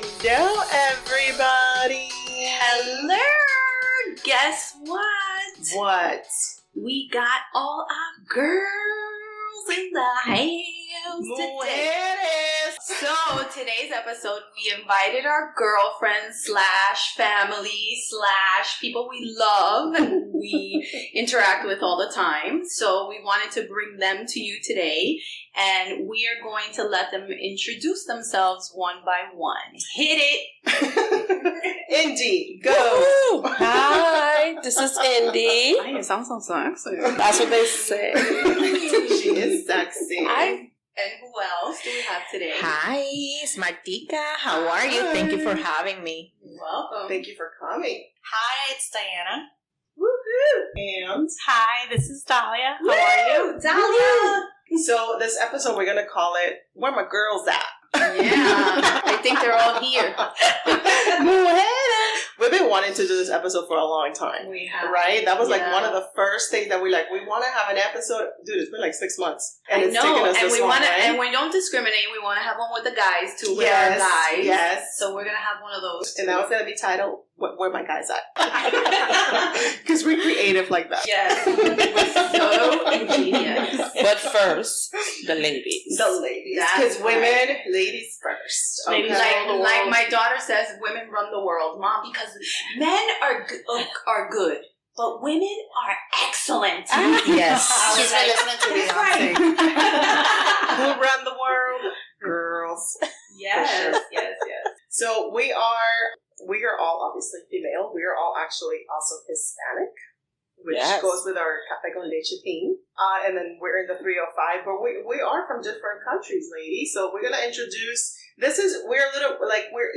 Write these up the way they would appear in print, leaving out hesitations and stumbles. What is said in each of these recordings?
Hello, everybody. Hello. Guess what? What? We got all our girls in the house today. Mujeres. So today's episode, we invited our girlfriends / family / people we love and we interact with all the time. So we wanted to bring them to you today, and we are going to let them introduce themselves one by one. Hit it. Indy, go. Woo-hoo. Hi, this is Indy. Ay, it sounds so sexy. That's what they say. She is sexy. And who else do we have today? Hi, it's Martika. How are you? Thank you for having me. You're welcome. Thank you for coming. Hi, it's Diana. Woohoo! And Hi, this is Dahlia. How are you? Dahlia! so this episode, we're gonna call it "Where My Girls At." Yeah, I think they're all here. We've been wanting to do this episode for a long time. We have. Right? That was like Yeah. one of the first things that we want to have an episode. Dude, it's been like 6 months. And I it's know, taken us and this we long, want to, right? and we don't discriminate. We want to have one with the guys too, with our guys. Yes. So we're gonna have one of those. And that was going to be titled, Where My Guys At? Because we're creative like that. Yes, we're so ingenious. But first, the ladies. The ladies. That's Because women, right. ladies first. Ladies, Okay? like my daughter says, women run the world, Mom, because men are good, but women are excellent. Yes. She's been listening to That's Beyonce. right. Who run the world? Girls. Yes. So we are all obviously female. We are all actually also Hispanic, which Yes. goes with our Café con Leche theme. And then we're in the 305, but we are from different countries, ladies. So we're gonna introduce.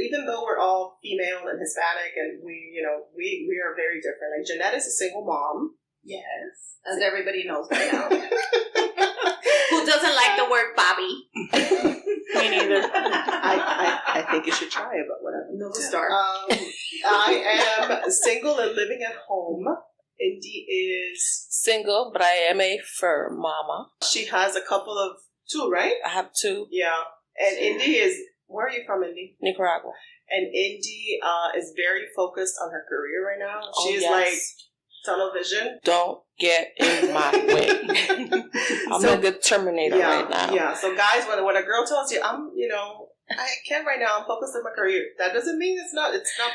Even though we're all female and Hispanic, and we are very different. Like Jeanette is a single mom. Yes, as everybody knows by now. Who doesn't like the word Bobby? Me neither. I think you should try it, but whatever. No start. I am single and living at home. Indy is. Single, but I am a fur mama. She has a couple of two, right? I have 2. Yeah. And Indy is. Where are you from, Indy? Nicaragua. And Indy is very focused on her career right now. Oh, She's yes. like tunnel vision. Don't get in my way. I'm a good terminator right now. Yeah. So guys, when a girl tells you, I can't right now, I'm focused on my career. That doesn't mean it's not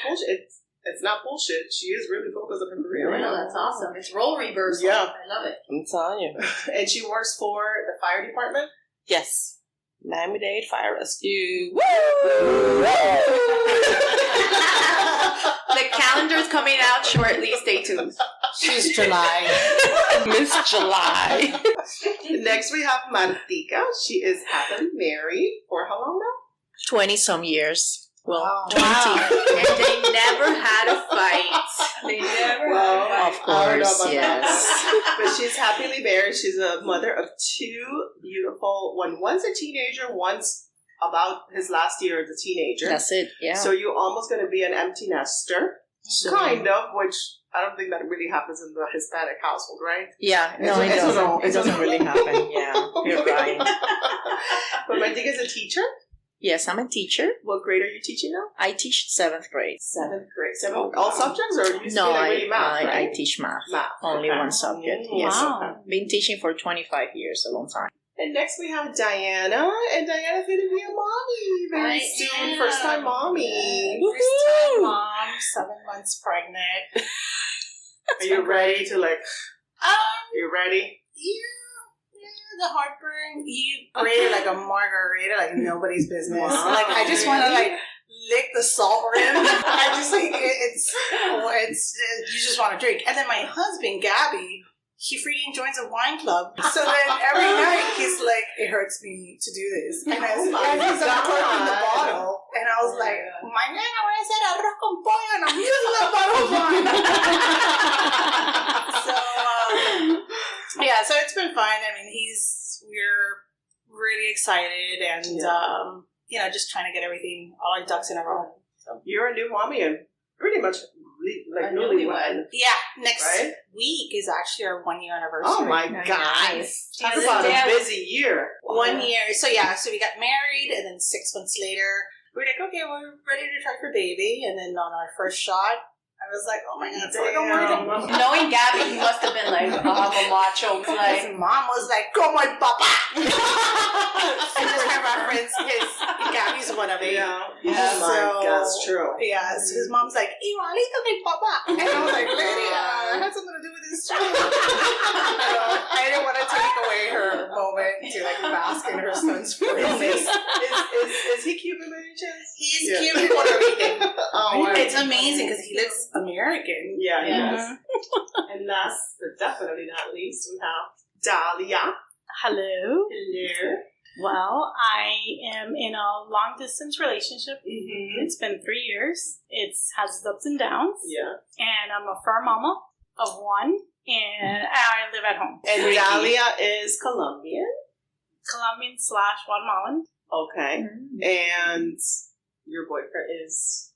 bullshit. It's not bullshit. She is really focused on her career right Yeah, now. that's awesome. It's role reversal. Yeah. I love it. I'm telling you. And she works for the fire department. Yes. Miami-Dade Fire Rescue. Woo! The calendar's coming out shortly. Stay tuned. She's July. Miss July. Next we have Martika. She is happily married for how long now? 20-some years. Well, 20. And they never had a fight. They never Well, had a Of fight. I don't know course, about yes. that. But she's happily married. She's a mother of 2 beautiful. One's a teenager. One's about his last year as a teenager. That's it, yeah. So you're almost going to be an empty nester, So- kind of. Which I don't think that really happens in the Hispanic household, right? Yeah, no, it doesn't. It doesn't really happen. Yeah, you're right. But Martika is a teacher. Yes, I'm a teacher. What grade are you teaching now? I teach 7th grade. 7th grade. All subjects, or do you No, like really math? I Right? teach math. Math. Only Okay. one subject. Mm, Yes. wow. Been teaching for 25 years, a long time. And next we have Diana, and Diana's going to be a mommy very I soon. am. First time mommy. First time mom, 7 months pregnant. Are you ready to you ready? The heartburn. You created like a margarita, like nobody's business. Wow. Like I just want to lick the salt rim. I just think it's you just want to drink. And then my husband Gabby, he freaking joins a wine club. So then every night he's like, it hurts me to do this. And as he's uncorking the bottle, and I was like, mañana voy a hacer arroz con pollo and I'm using that bottle of wine. So yeah, so it's been fun. I mean, we're really excited and just trying to get everything, all our ducks in a row. So You're a new mommy and pretty much like A newlywed. yeah, next Right? week is actually our 1-year anniversary. Oh my Nice. God. Talk Jesus, about yeah. a busy year. 1 year. So yeah, so we got married and then 6 months later we're like, okay, we're ready to try for baby. And then on our first shot, I was like, oh my God, it's like a word. Knowing Gabby, he must have been like, a macho. His mom was like, como el papá. And just my reference, Gabby's one of it. Yeah. Oh my God, that's true. Yeah, so his mom's like, igualito que papá. And I was like, lady, it has something to do with this too. I didn't want to take away her moment to like bask in her son's praises. Is he Cuban by any chance? He's Cuban Puerto Rican. Oh, it's amazing because he looks American. Yeah, he does. And last but definitely not least, we have Dahlia. Hello. Hello. Well, I am in a long distance relationship. Mm-hmm. It's been 3 years. It has its ups and downs. Yeah. And I'm a fur mama of one, and I live at home. And Dahlia is Colombian. Colombian / Guatemalan. Okay. Mm-hmm. And your boyfriend is?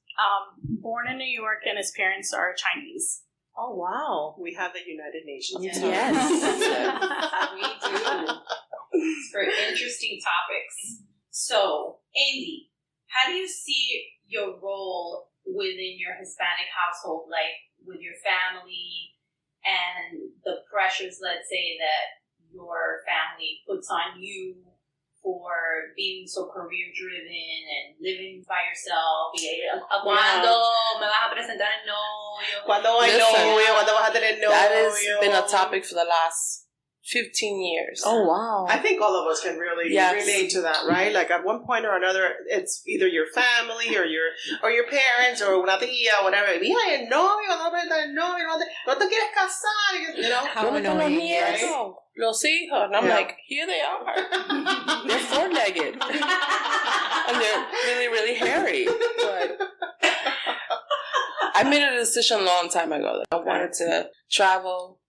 Born in New York, and his parents are Chinese. Oh, wow. We have the United Nations. Yes. We do. For interesting topics. So, Andy, how do you see your role within your Hispanic household, like with your family and the pressures, let's say, that your family puts on you for being so career-driven and living by yourself? ¿Cuándo me vas a presentar el novio? ¿Cuándo hay novio? ¿Cuándo vas a tener novio? That has been a topic for the last 15 years. Oh, wow. I think all of us can really relate to that, right? Like at one point or another, it's either your family or your parents or una tía, whatever. Mira, el novio, no te quieres casar, you know? How annoying, right? Los hijos. And I'm like, here they are. They're four-legged. And they're really, really hairy. But I made a decision a long time ago that I wanted to travel,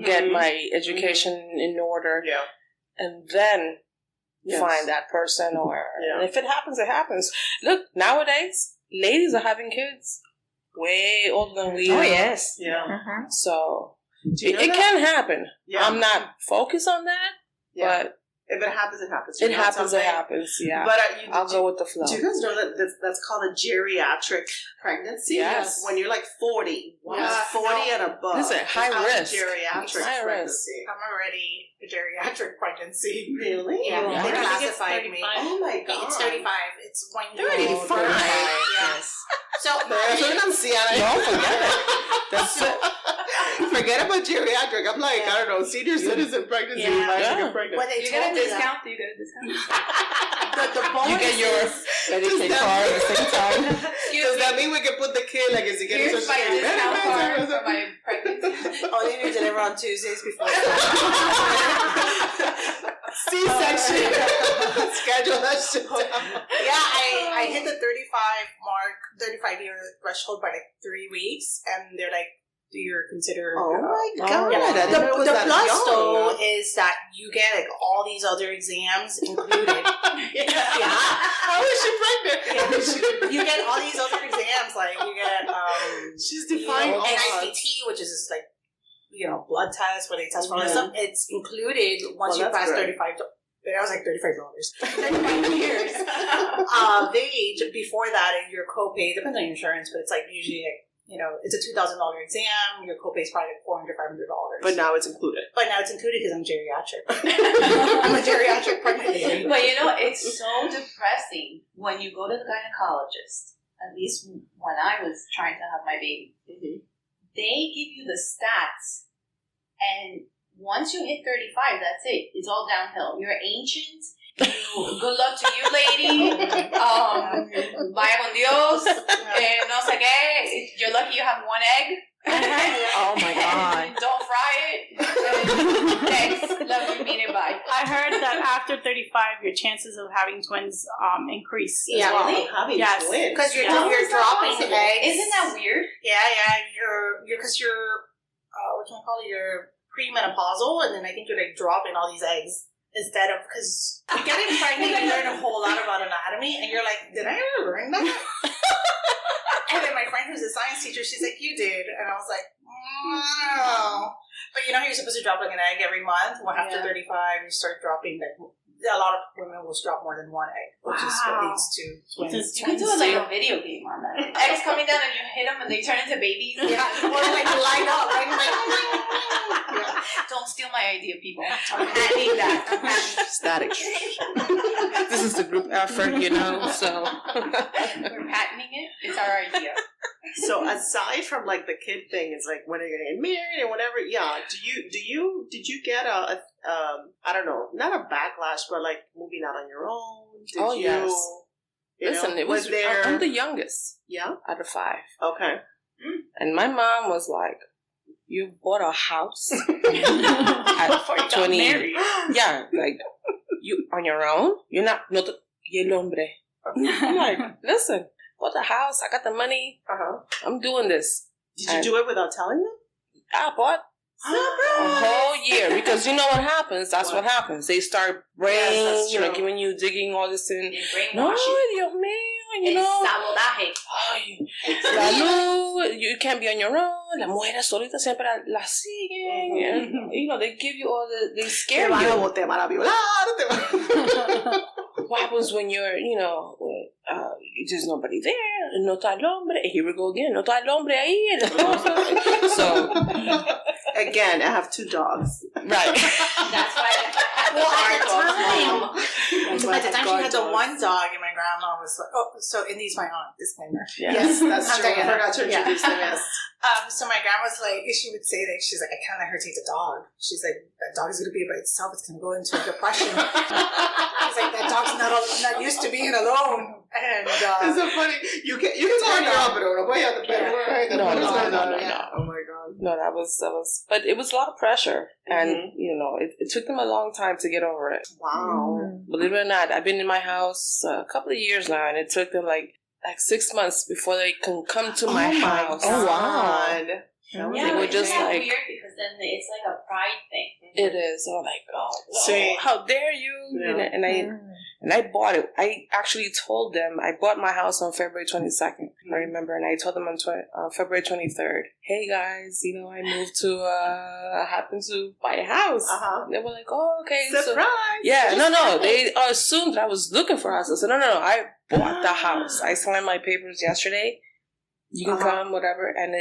get my education in order, and then find that person. And if it happens, it happens. Look, nowadays, ladies are having kids way older than we are. Oh, yes. Yeah. So it can happen. Yeah. I'm not focused on that, but if it happens, it happens. It happens, yeah. But I'll go with the flow. Do you guys know that that's called a geriatric pregnancy? Yes. When you're like 40. Yeah. 40 and above. Listen, high risk. Geriatric High pregnancy. I'm already a geriatric pregnancy. Really? Yeah, Yeah. they I think it's classified me. 35. Oh my God. It's 35. It's when you're 35. Yes. So, Soy una anciana. No, forget it. That's it. Forget about geriatric. I'm like, I don't know, senior citizen pregnancy. Yeah. You might Yeah. get pregnant. when they You told get a me discount? Do you get a discount? the bonus You get your Medicaid card at the same time. Does that mean we can put the kid, like, is he getting Here's social my security discount card benefits? for my pregnancy. Oh, they need to deliver on Tuesdays before. C-section. Schedule that shit down. Yeah, I hit the 35-year threshold by like 3 weeks, and they're like, "Do you consider?" Oh my God. Yeah. I didn't know it was The that plus young. though is that you get like all these other exams included. How is she pregnant? You get all these other exams, like you get She's defying all odds. NIPT, which is this, like, blood test where they test for all that stuff. It's included once you that's pass great. 35. That was like $35. 35 years of age. Before that, your copay depends on your insurance, but it's like usually like, it's a $2,000 exam. Your copay is probably like $400, $500. But now it's included. But now it's included because I'm geriatric. I'm a geriatric pregnant lady. But it's so depressing when you go to the gynecologist, at least when I was trying to have my baby. Mm-hmm. They give you the stats, and once you hit 35, that's it. It's all downhill. You're ancient. Good luck to you, lady. Vaya con Dios. No sé qué. You're lucky you have one egg. Oh my God. Don't fry it. Thanks. Love you. Mean it. Bye. I heard that after 35, your chances of having twins increase as Yeah, well. really? Having Yes. twins. Because you're How is that dropping possible? eggs. Isn't that weird? Yeah, because you're what can I call it? You're premenopausal, and then I think you're like dropping all these eggs instead of, because getting pregnant, you learn a whole lot about anatomy, and you're like, did I ever learn that? And then my friend who's a science teacher, she's like, you did, and I was like, no. But how you're supposed to drop like an egg every month? Well, after 35, you start dropping like a lot of women will drop more than one egg, which is what leads to twins. You can do it like a video game on that. Eggs coming down and you hit them and they turn into babies. Yeah, or like line up, right? Yeah. Don't steal my idea, people. I'm patenting that. Static. This is the group effort, so. We're patenting it. It's our idea. So aside from like the kid thing, it's like when are you gonna get married and whatever. Yeah. Did you get a I don't know, not a backlash, but like moving out on your own? Yes. Listen, it was there. I'm the youngest. Yeah. Out of 5. Okay. And my mom was like, "You bought a house at 20. Yeah, like you on your own. You're not y el hombre." I'm like, listen, bought a house. I got the money. I'm doing this. Did you do it without telling them? I bought a whole year because you know what happens. That's what happens. They start giving you digging all this in. No, Dios mío, sabotaje. La luz, you can't be on your own. Las mujeres solitas siempre la siguen. And, they give you all they scare you. Te van a violar. What happens when you're, there's nobody there, no está el hombre, and here we go again, no está el hombre ahí, so, again, I have 2 dogs. Right. That's why at the time she had the one dog, and my grandma was like, so, and he's my aunt, disclaimer. Yes, that's true. I forgot to introduce them, yes. So my grandma's like, she would say that, she's like, I can't let her take the dog. She's like, that dog is going to be by itself. It's going to go into a depression. She's like, that dog's not used to being alone. And it's so funny. You can turn it off, but no. Oh my god. No, that was, but it was a lot of pressure, and it took them a long time to get over it. Wow. Believe it or not, I've been in my house a couple of years now, and it took them like 6 months before they can come to my house. Oh wow. They were just like weird because then it's like a pride thing. It is. I'm like, no, how dare you? Yeah. And I bought it. I actually told them I bought my house on February 22nd. I remember, and I told them on February 23rd. Hey guys, I moved to. I happened to buy a house. And they were like, oh, okay, surprise. No. They assumed that I was looking for a house. I said, no. I bought the house. I signed my papers yesterday. You can come, whatever, and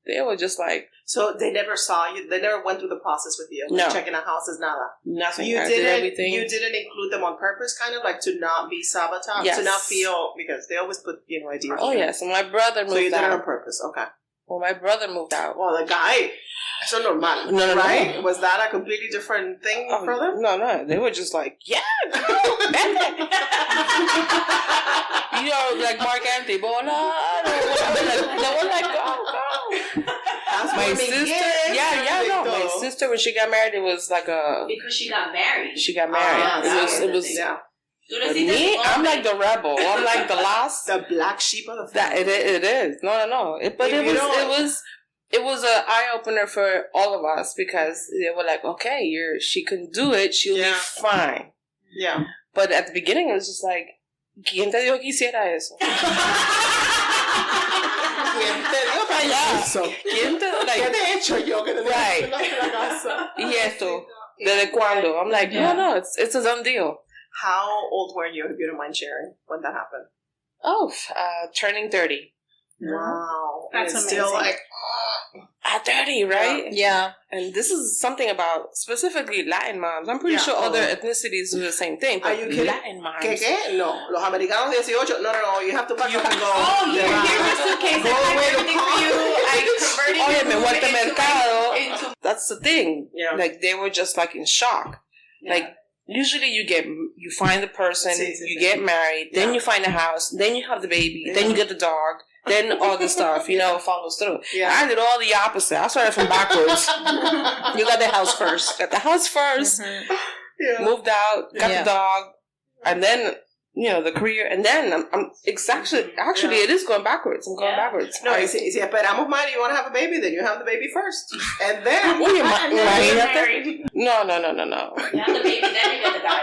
they were just like... So they never saw you? They never went through the process with you? No. Checking a house is nada? Nothing. You did everything. You didn't include them on purpose, kind of? Like to not be sabotaged? Yes. To not feel... Because they always put, ideas. Oh, yes. And my brother moved out. So you did it on purpose. Okay. Well, my brother moved out. Well, the guy... So normal. No. Right? Was that a completely different thing for them? No. They were just like, yeah, girl. Like Mark Anthony, bola. They were like, go. My sister, my sister, when she got married, it was like because she got married. She got married. It was. Yeah. But me, I'm like the rebel. I'm like the last, the black sheep of the family. It is. No. It was an eye opener for all of us because they were like, okay, she can do it. She'll be fine. Yeah. But at the beginning, it was just like, ¿Quién te dijo que hiciera eso? ¿Quién te dijo que hiciera eso? ¿Quién te ¿Qué te he hecho yo que te digo right. la casa? Y esto, ¿desde cuándo? I'm like, no, it's a done deal. How old were you, if you don't mind sharing, when that happened? Oh, turning 30. Wow. That's amazing. Still like... At 30, right? Yeah. And this is something about specifically Latin moms. I'm pretty sure other ethnicities do the same thing. But are you kidding? Latin moms. ¿Qué? No. Los americanos 18. No. You have to back up and go. Oh, here's the suitcase. I have everything for you. I converted into that's the thing. Yeah. Like, they were just, like, in shock. Yeah. Like, usually you find the person, you get married, then you find a house, then you have the baby, then you get the dog, then all the stuff, follows through. Yeah. I did all the opposite. I started from backwards. You got the house first. Got the house first, moved out, got the dog, and then, the career, and then it's actually it is going backwards. I'm going backwards. No, si esperamos mal, you want to have a baby, then you have the baby first. And then... No. You have the baby, then you get the guy.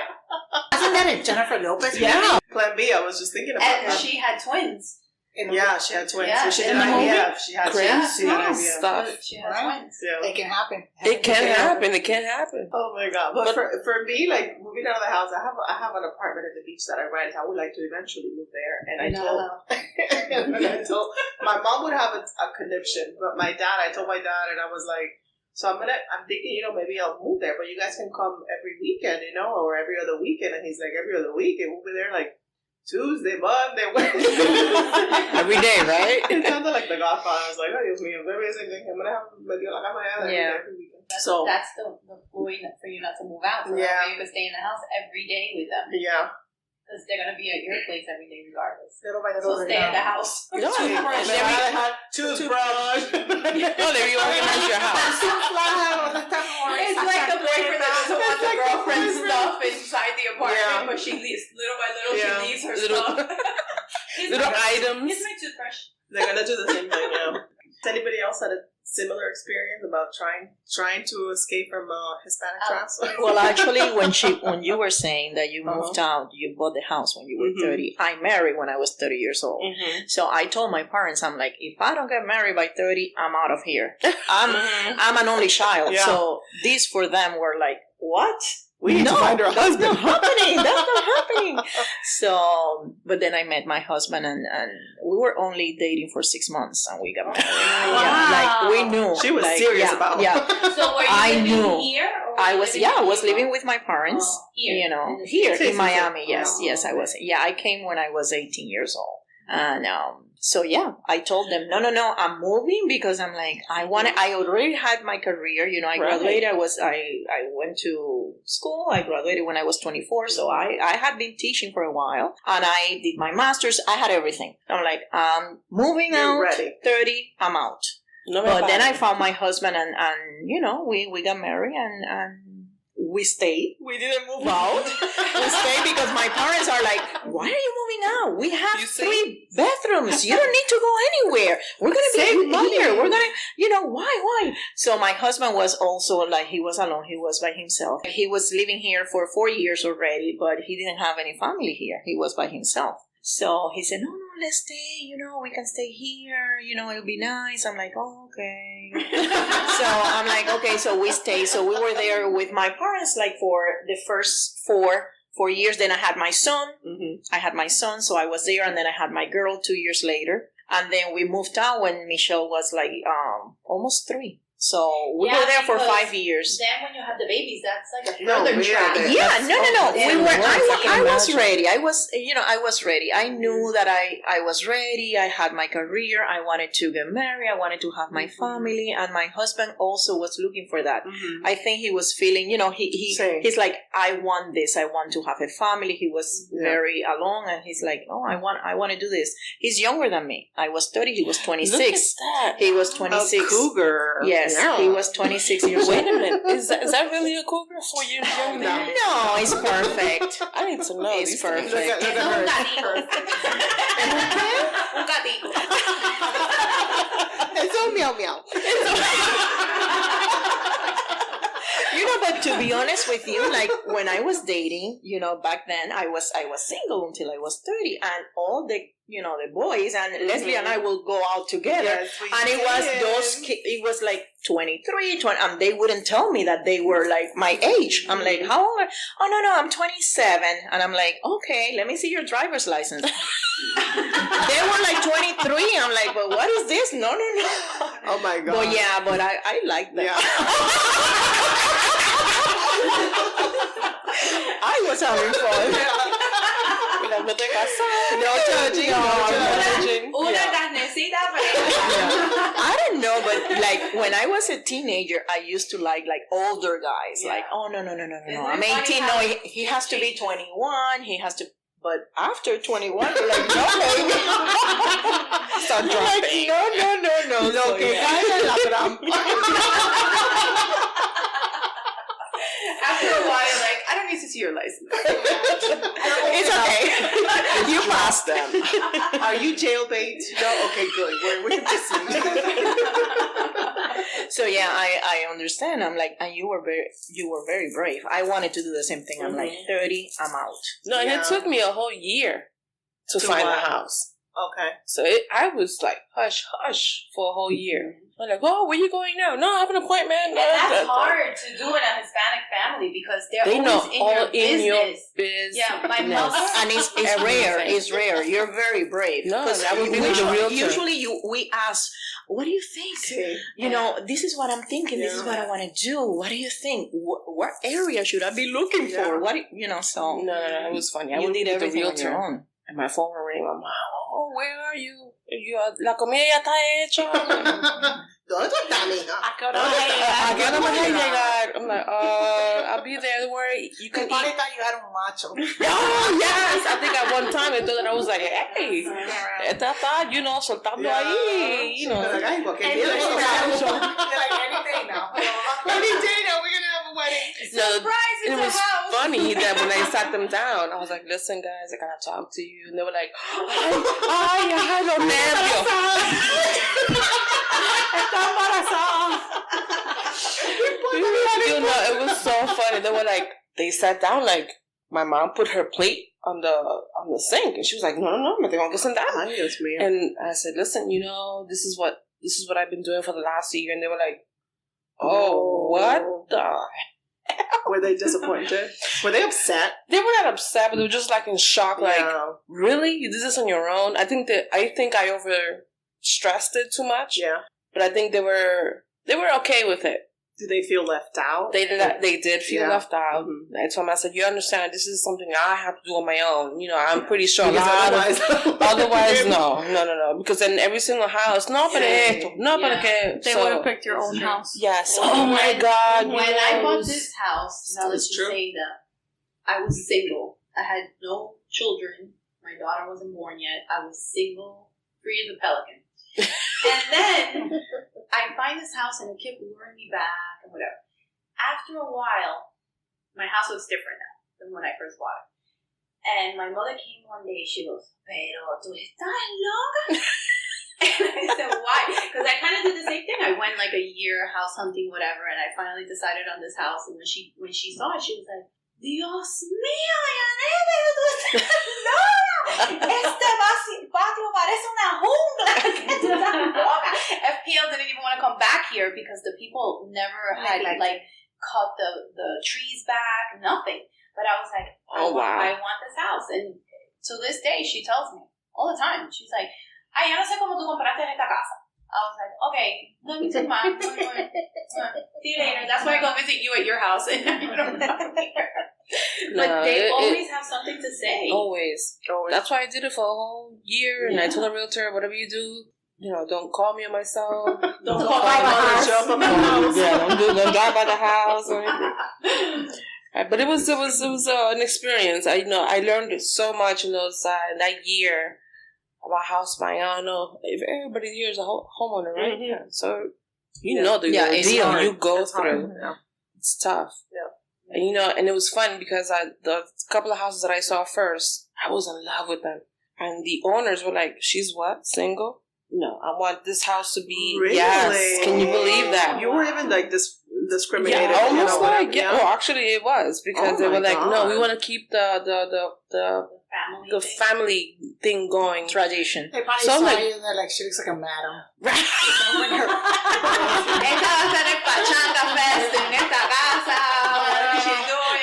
Wasn't that a Jennifer Lopez movie? Yeah. Plan B, I was just thinking about that. And she had twins. Yeah, she had twins. Yeah. So she did IVF. She had crazy IVF. stuff. She has twins. Yeah. It can happen. It can happen. It can happen. Oh my god! But for me, like moving out of the house, I have an apartment at the beach that I rent. I would like to eventually move there. And I told my mom would have a conniption, but I told my dad, and I was like, so I'm thinking, maybe I'll move there, but you guys can come every weekend, or every other weekend. And he's like, every other weekend, we'll be there like Tuesday, Monday, Wednesday. Every day, right? It sounded like the Godfather. I was like, oh, Dios mío, maybe it's something. I'm gonna have every weekend. So that's the point for you not to move out. So that way you can stay in the house every day with them. Yeah. Because they're gonna be at your place every day regardless. So stay at the house. Toothbrush. No, they reorganize your house. It's like the boyfriend that doesn't want the girlfriend's stuff inside the apartment, but she leaves little by little. She leaves her stuff. Little items. Here's my toothbrush. They're gonna do the same thing. Yeah. Has anybody else had a similar experience about trying to escape from Hispanic trust? Well, actually, when you were saying that you moved out, you bought the house when you were 30. I married when I was 30 years old. So I told my parents, I'm like, if I don't get married by 30, I'm out of here. I'm an only child. Yeah. So these for them were like, what? We need to find her husband. That's not happening. So, but then I met my husband, and we were only dating for 6 months, and we got married. Wow. Yeah, like we knew. She was serious about it. Yeah. So were you living here? I was living with my parents. Here in Miami. Yes, I was. Yeah, I came when I was 18 years old. And so I told them, no, I'm moving because I'm like, I already had my career, I graduated, I went to school, I graduated when I was 24, so I had been teaching for a while, and I did my master's, I had everything. I'm like, moving out, ready. 30, I'm out. But then I found my husband, and we got married, and we stayed. We didn't move out. We stayed because my parents are like, why are you moving out? We have 3 bedrooms. You don't need to go anywhere. We're going to be here. We're going to, why? So my husband was also like, he was alone. He was by himself. He was living here for 4 years already, but he didn't have any family here. He was by himself. So he said, no, let's stay, we can stay here, it'll be nice. I'm like, oh, okay. So I'm like, okay, so we stayed. So we were there with my parents, like for the first 4 years. Then I had my son. I had my son, so I was there. And then I had my girl 2 years later. And then we moved out when Michelle was like almost 3. So we were there for 5 years. Then when you have the babies, that's like a further track. Yeah, no. I was ready. I was ready. I knew that I was ready. I had my career. I wanted to get married. I wanted to have my family. And my husband also was looking for that. I think he was feeling, he's like, I want this. I want to have a family. He was very alone, and he's like, oh, I want to do this. He's younger than me. I was 30. He was 26. Look at that. He was 26. A cougar. Yes. Yeah. He was 26 years old. Wait a minute. Is that really a cougar for you young man? No, it's perfect. I need to know. It's perfect. Es un gatito. Un gatito. It's un meow meow. But to be honest with you, like when I was dating, back then I was single until I was 30, and all the the boys and Leslie and I will go out together, and it was like 23, 20, and they wouldn't tell me that they were like my age. I'm like, how old? Oh no, I'm 27, and I'm like, okay, let me see your driver's license. They were like 23. I'm like, but what is this? No. Oh my god. But I like that. Yeah. I was having fun. No judging. Una carnecita. I don't know, but like when I was a teenager, I used to like older guys. Yeah. Like, oh no. I'm 18. No, he has to be 21. He has to. But after 21, you're like, no, baby. Start dropping. Like, no. Lo que cae en la trampa. After a while, like, I don't need to see your license. It's okay. You passed them. Are you jailbait? No? Okay, good. We can proceed. So I understand. I'm like, and you were very brave. I wanted to do the same thing. I'm like, 30, I'm out. No, and it took me a whole year to find a house. Okay. So I was like, hush, hush for a whole year. I'm like, oh, where you going now? No, I have an appointment. And that's hard to do in a Hispanic family because they know all in your business. Yeah, my mother. And it's rare. It's rare. You're very brave. No, that would be the real term. Usually we ask, what do you think? You know, this is what I'm thinking. This is what I want to do. What do you think? What area should I be looking for? What, so. No, it was funny. I would need the real term. And my phone would ring. I'm like, oh, where are you? La comida ya está hecha. ¿Dónde tú estás, mija? ¿A qué hora vas a llegar? I'm like, I'll be there. Don't worry. You can eat. I thought you had un macho. Oh, yes. I think at one time I thought that I was like, hey, esta está, soltando ahí. Like, ay, porque they're like, any day now. Any day now, we're going to have a wedding. Surprise, it was funny that when I sat them down, I was like, listen, guys, I got to talk to you. And they were like, ay, los nervios. It was so funny. They were like, they sat down, like, my mom put her plate on the sink, and she was like, no, me tengo que sentar. And I said, listen, this is what I've been doing for the last year. And they were like, oh, what the Were they disappointed? Were they upset? They were not upset, but they were just like in shock. Yeah. Like, really? You did this on your own? I think I over stressed it too much. Yeah. But I think they were okay with it. Did they feel left out? They did feel left out. Mm-hmm. I told them, I said, you understand, this is something I have to do on my own. I'm pretty sure. Otherwise, no. Because in every single house, no para esto, no para qué. They would have picked your own house. Yes. Oh my God. When I bought this house, now let's just say that I was single. I had no children. My daughter wasn't born yet. I was single, free as a pelican. And then I find this house and it kept luring me back and whatever. After a while, my house was different now than when I first bought it. And my mother came one day, she goes, pero tú estás loca? And I said, why? Because I kind of did the same thing. I went like a year house hunting, whatever, and I finally decided on this house. And when she saw it, she was like, Dios mío, Yané, pero tú estás loca. Este patio parece una jungla. FPL didn't even want to come back here because the people never had cut the trees back, nothing. But I was like, I want this house. And to this day, she tells me all the time. She's like, ay, yo no sé cómo tú compraste esta casa. I was like, okay, let me take mine. See you later. That's why I go visit you at your house. And I don't know here. But they always have something to say. Always. That's why I did it for a whole year. And I told the realtor, whatever you do, don't call me on my cell. Don't call my mother. Show up at my house. Yeah, don't drive by the house or anything. But it was an experience. I learned so much in that year about house buying. I don't know if everybody here is a homeowner, right? Mm-hmm. Yeah. So the deal you go through. Yeah. It's tough. Yeah. And, and it was fun because the couple of houses that I saw first, I was in love with them. And the owners were like, she's what? Single? No, I want this house to be. Really? Yes. Can you believe that? You were even like discriminated. Yeah, almost Well, actually, it was because they were like, no, we want to keep the family thing going. Tradition. They probably saw you and they're like, she looks like a madam.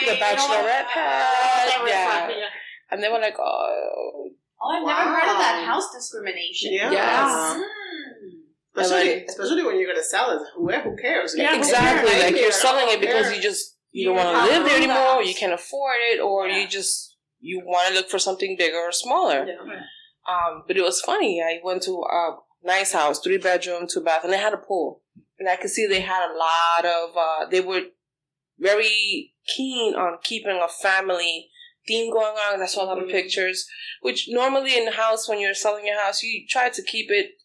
The bachelorette pad. Yeah. And they were like, oh, I've never heard of that house discrimination. Yeah. Yes. Especially when you're going to sell it. Who cares? Yeah, exactly. Like you're selling it because you don't want to live there anymore, you can't afford it, or you want to look for something bigger or smaller. Yeah. But it was funny. I went to a nice house, 3-bedroom, 2-bath, and they had a pool. And I could see they had a lot of, they were very keen on keeping a family theme going on. And I saw a lot of pictures, which normally in the house, when you're selling your house, you try to keep it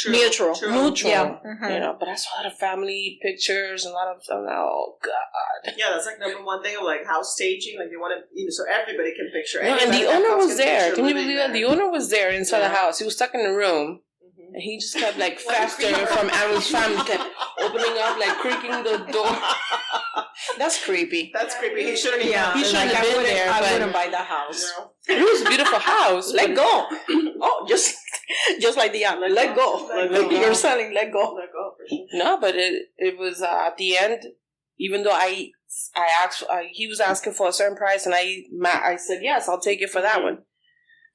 neutral. Yeah. Mm-hmm. But I saw a lot of family pictures and a lot of, I'm like, oh God. Yeah, that's like number one thing of like house staging. Like you want to, so everybody can picture. No, and the owner was there. Can you believe that? The owner was there inside the house. He was stuck in the room. And he just kept like faster from Aaron's family, kept opening up, like creaking the door. That's creepy. He shouldn't have been there. I wouldn't buy the house. It was a beautiful house. Let go. Oh, just like the other. Let go. Like you're selling, let go. Let go. For sure. No, but it was at the end. Even though I asked, he was asking for a certain price, and I said yes, I'll take it for that one,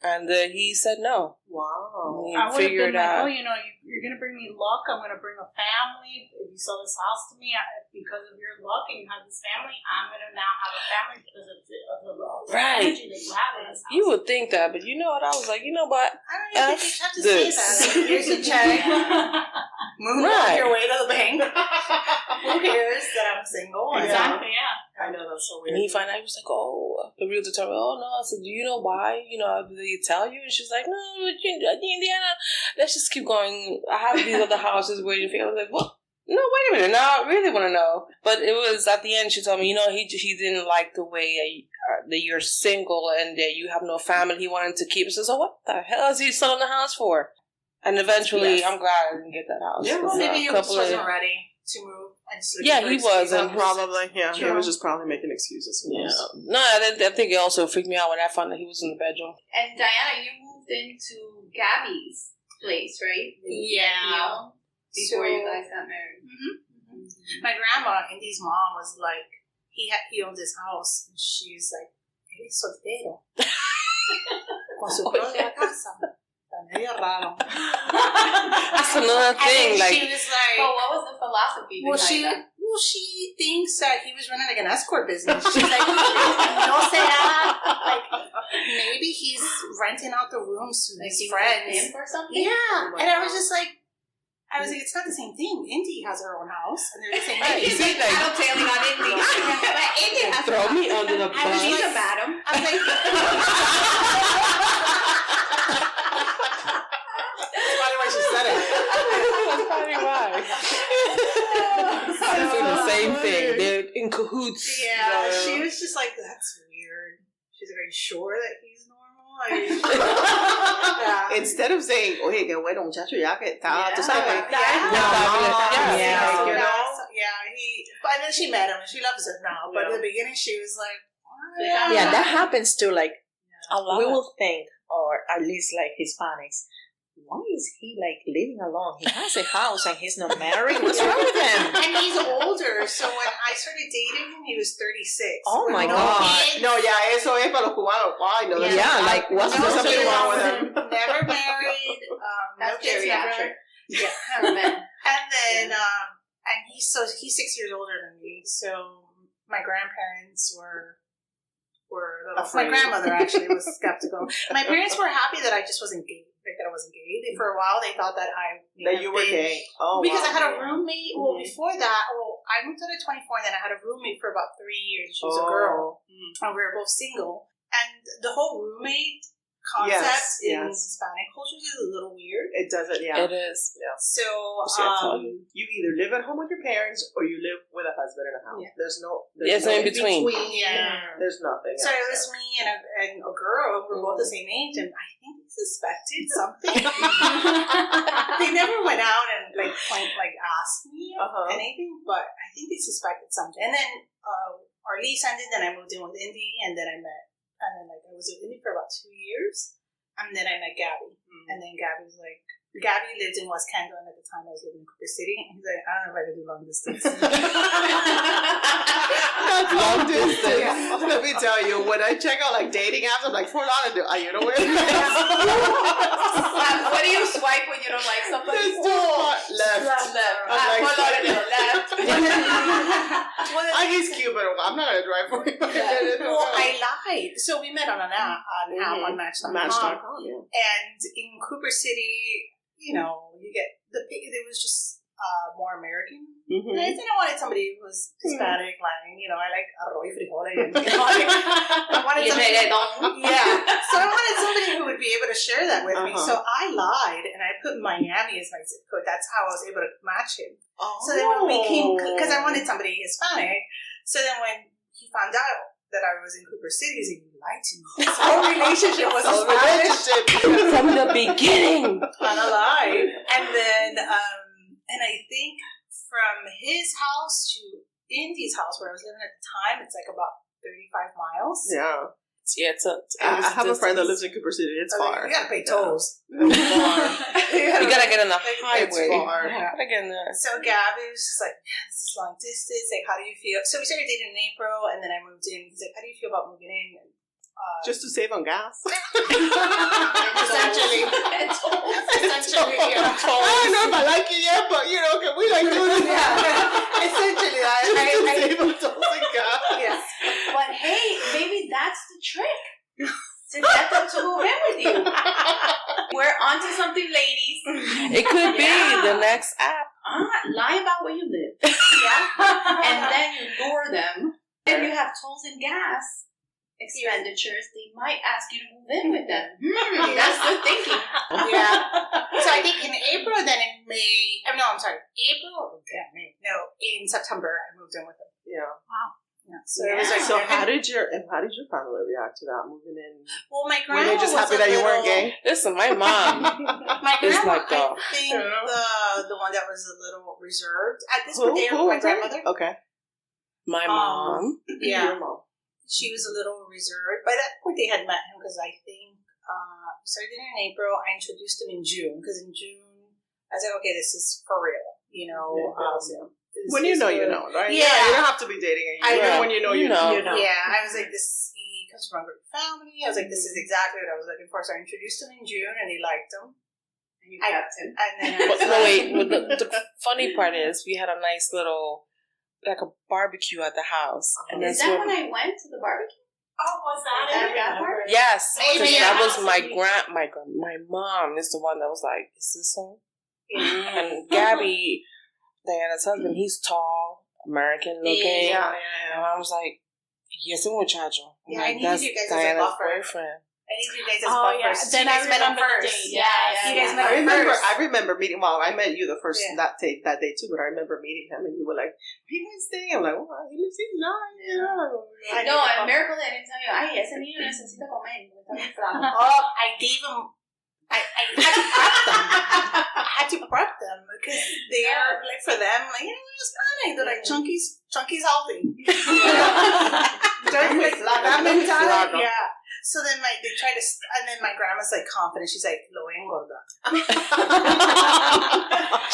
and he said no. Wow. I would have been like, oh, you're gonna bring me luck. I'm gonna bring a family. If you sell this house to me because of your luck, and you have this family, I'm gonna now have a family because of the love, right? Energy that you have in this house. You would think that, but you know what? I was like, you know what? I don't even think you have to say that. Like, here's a check. Move on your way to the bank. Who cares that I'm single? Exactly, yeah. I know, that's so weird. And he found out, he was like, oh, the realtor told me, oh, no. I said, do you know why? Did they tell you? And she's like, no, Indiana, let's just keep going. I have these other houses waiting for you. I was like, what? No, wait a minute. Now I really want to know. But it was at the end, she told me, he didn't like the way that you're single and that you have no family. He wanted to keep. So what the hell is he selling the house for? And eventually, I'm glad I didn't get that house. Yeah, well, maybe he just wasn't ready to move. Yeah, he was. And probably, he was just probably making excuses. Yeah. No, I think it also freaked me out when I found that he was in the bedroom. And Diana, you moved into Gabby's place, right? Yeah. Before you guys got married. Mm-hmm. My grandma, Indy's mom, was like, he owned his house, and she's like, eres soltero. Con su propia casa. Medio raro. That's another thing. Like, she was like, but what was the philosophy behind that? Well, she thinks that he was running like an escort business. She's like, no será. Like, maybe he's renting out the rooms to his friends or something. Yeah, and I was like, it's not the same thing. Indy has her own house, and they're the same thing. She's like tailing on Indy. But Indy has throw me under the bus. She's a madam. I was like, That's probably why. I'm doing the same thing. They're in cahoots. Yeah, she was just like, that's weird. She's like, are you sure that he's normal? Instead of saying, oye, qué bueno muchacho, ya que está, tú sabes. But then she met him and she loves him now. But in the beginning, she was like, yeah, that happens too. Like, we will think, or at least like Hispanics, why is he like living alone? He has a house and he's not married. What's wrong with him? And he's older. So when I started dating him, he was 36. Oh my God. No, yeah, eso es para los cubanos. Why? No, yeah, like what's something wrong with him? Never married. That's geriatric. Yeah. And then, and he's 6 years older than me. So my grandparents were my grandmother actually was skeptical. My parents were happy that I just wasn't gay. Like that I wasn't gay. For a while, they thought that you were gay. Oh, because I had a roommate. Well, before that, I moved out at 24, and then I had a roommate for about 3 years. She was a girl, and we were both single. And the whole roommate concept in Hispanic cultures is a little weird. It doesn't, yeah. It is. Yeah. So, you either live at home with your parents or you live with a husband in a house. Yeah. There's no in between. Yeah. There's nothing. So it was me and a girl. We were both the same age, and I think they suspected something. They never went out and asked me anything, but I think they suspected something. And then our lease ended, then I moved in with Indy, and then I was with Indy for about 2 years, and then I met Gabby. And then Gabby lived in West Kendall, and at the time I was living in Cooper City. And he's like, I don't know if I can do long distance. That's long distance. Yeah. Let me tell you, when I check out dating apps, I'm like, for long, you know where? What do you swipe when you don't like somebody? Left. Left. He's cute, but I'm not gonna drive for him. Well, I lied. So we met on an app on Match.com. And in Cooper City, you get it was just more American. And I think I wanted somebody who was Hispanic, I like arroz y frijoles. I wanted somebody, so I wanted somebody who would be able to share that with me. So I lied and I put Miami as my zip code. That's how I was able to match him. So then when we came, because I wanted somebody Hispanic. So then when he found out that I was in Cooper City, he lied to me. This whole relationship was from the beginning. On a lie. And then, and I think from his house to Indy's house, where I was living at the time, it's like about 35 miles. Yeah. I have a friend that lives in Cooper City. It's far. You gotta pay tolls. You gotta get in the highway. It's far. You gotta get in there. So Gabby was just like, man, this is long distance. Like, how do you feel? So we started dating in April, and then I moved in. He's like, how do you feel about moving in? And, just to save on gas. Essentially. Essentially, yeah. I don't know if I like it yet, but can we like do this? Yeah. Essentially, I save on tolls and gas. Yeah. But hey, maybe that's the trick. To get them to move in with you. We're onto something, ladies. It could be the next app. Lie about where you live. Yeah. And then you lure them. If you have tolls and gas expenditures, they might ask you to move in with them. That's good thinking. Yeah. So I think in April, then in May. I'm sorry. April? Yeah, May. No, in September, I moved in with them. Yeah. Wow. Yeah. So it was like. So how did your family react to that moving in? Well, my Were grandma they just was happy that you weren't gay? Listen, my mom. My It's grandma, like that. I think the one that was a little reserved at this point. My grandmother. Okay. My mom. Yeah. Your mom. She was a little reserved. By that point, they had met him because I think we started in April. I introduced him in June because in June I was like, okay, this is for real. When you know, right? Yeah. You don't have to be dating. When you know, you know. Yeah, I was like, he comes from a great family. I was like, this is exactly what I was looking for. So I introduced him in June, and he liked him. And you kept him. And then The funny part is we had a nice little, like a barbecue at the house. And is that when I went to the barbecue? Oh, was that it? Yes. Maybe. Because that was my mom is the one that was like, is this him? And Gabby, Diana's husband, he's tall, American looking. Yeah. And I was like, yes, muchacho. Yeah, like, I needed you guys as a Diana's buffer. boyfriend. I need you guys as buffers. Yeah. Then I remember the date. You guys met him first. I remember meeting. Well, I met you the first that day too, but I remember meeting him, and you were like, "Where you guys staying?" I'm like, "Well, he lives in Nine." No, en Miracle I didn't tell you. Ay, ese niño necesita comer. Está muy flaco. I gave him. I had to prep them because they are like for them like they're Hispanic. They're like Chunky's healthy. That mentality, yeah. So then they try to, and then my grandma's like confident. She's like, "Lo engorda."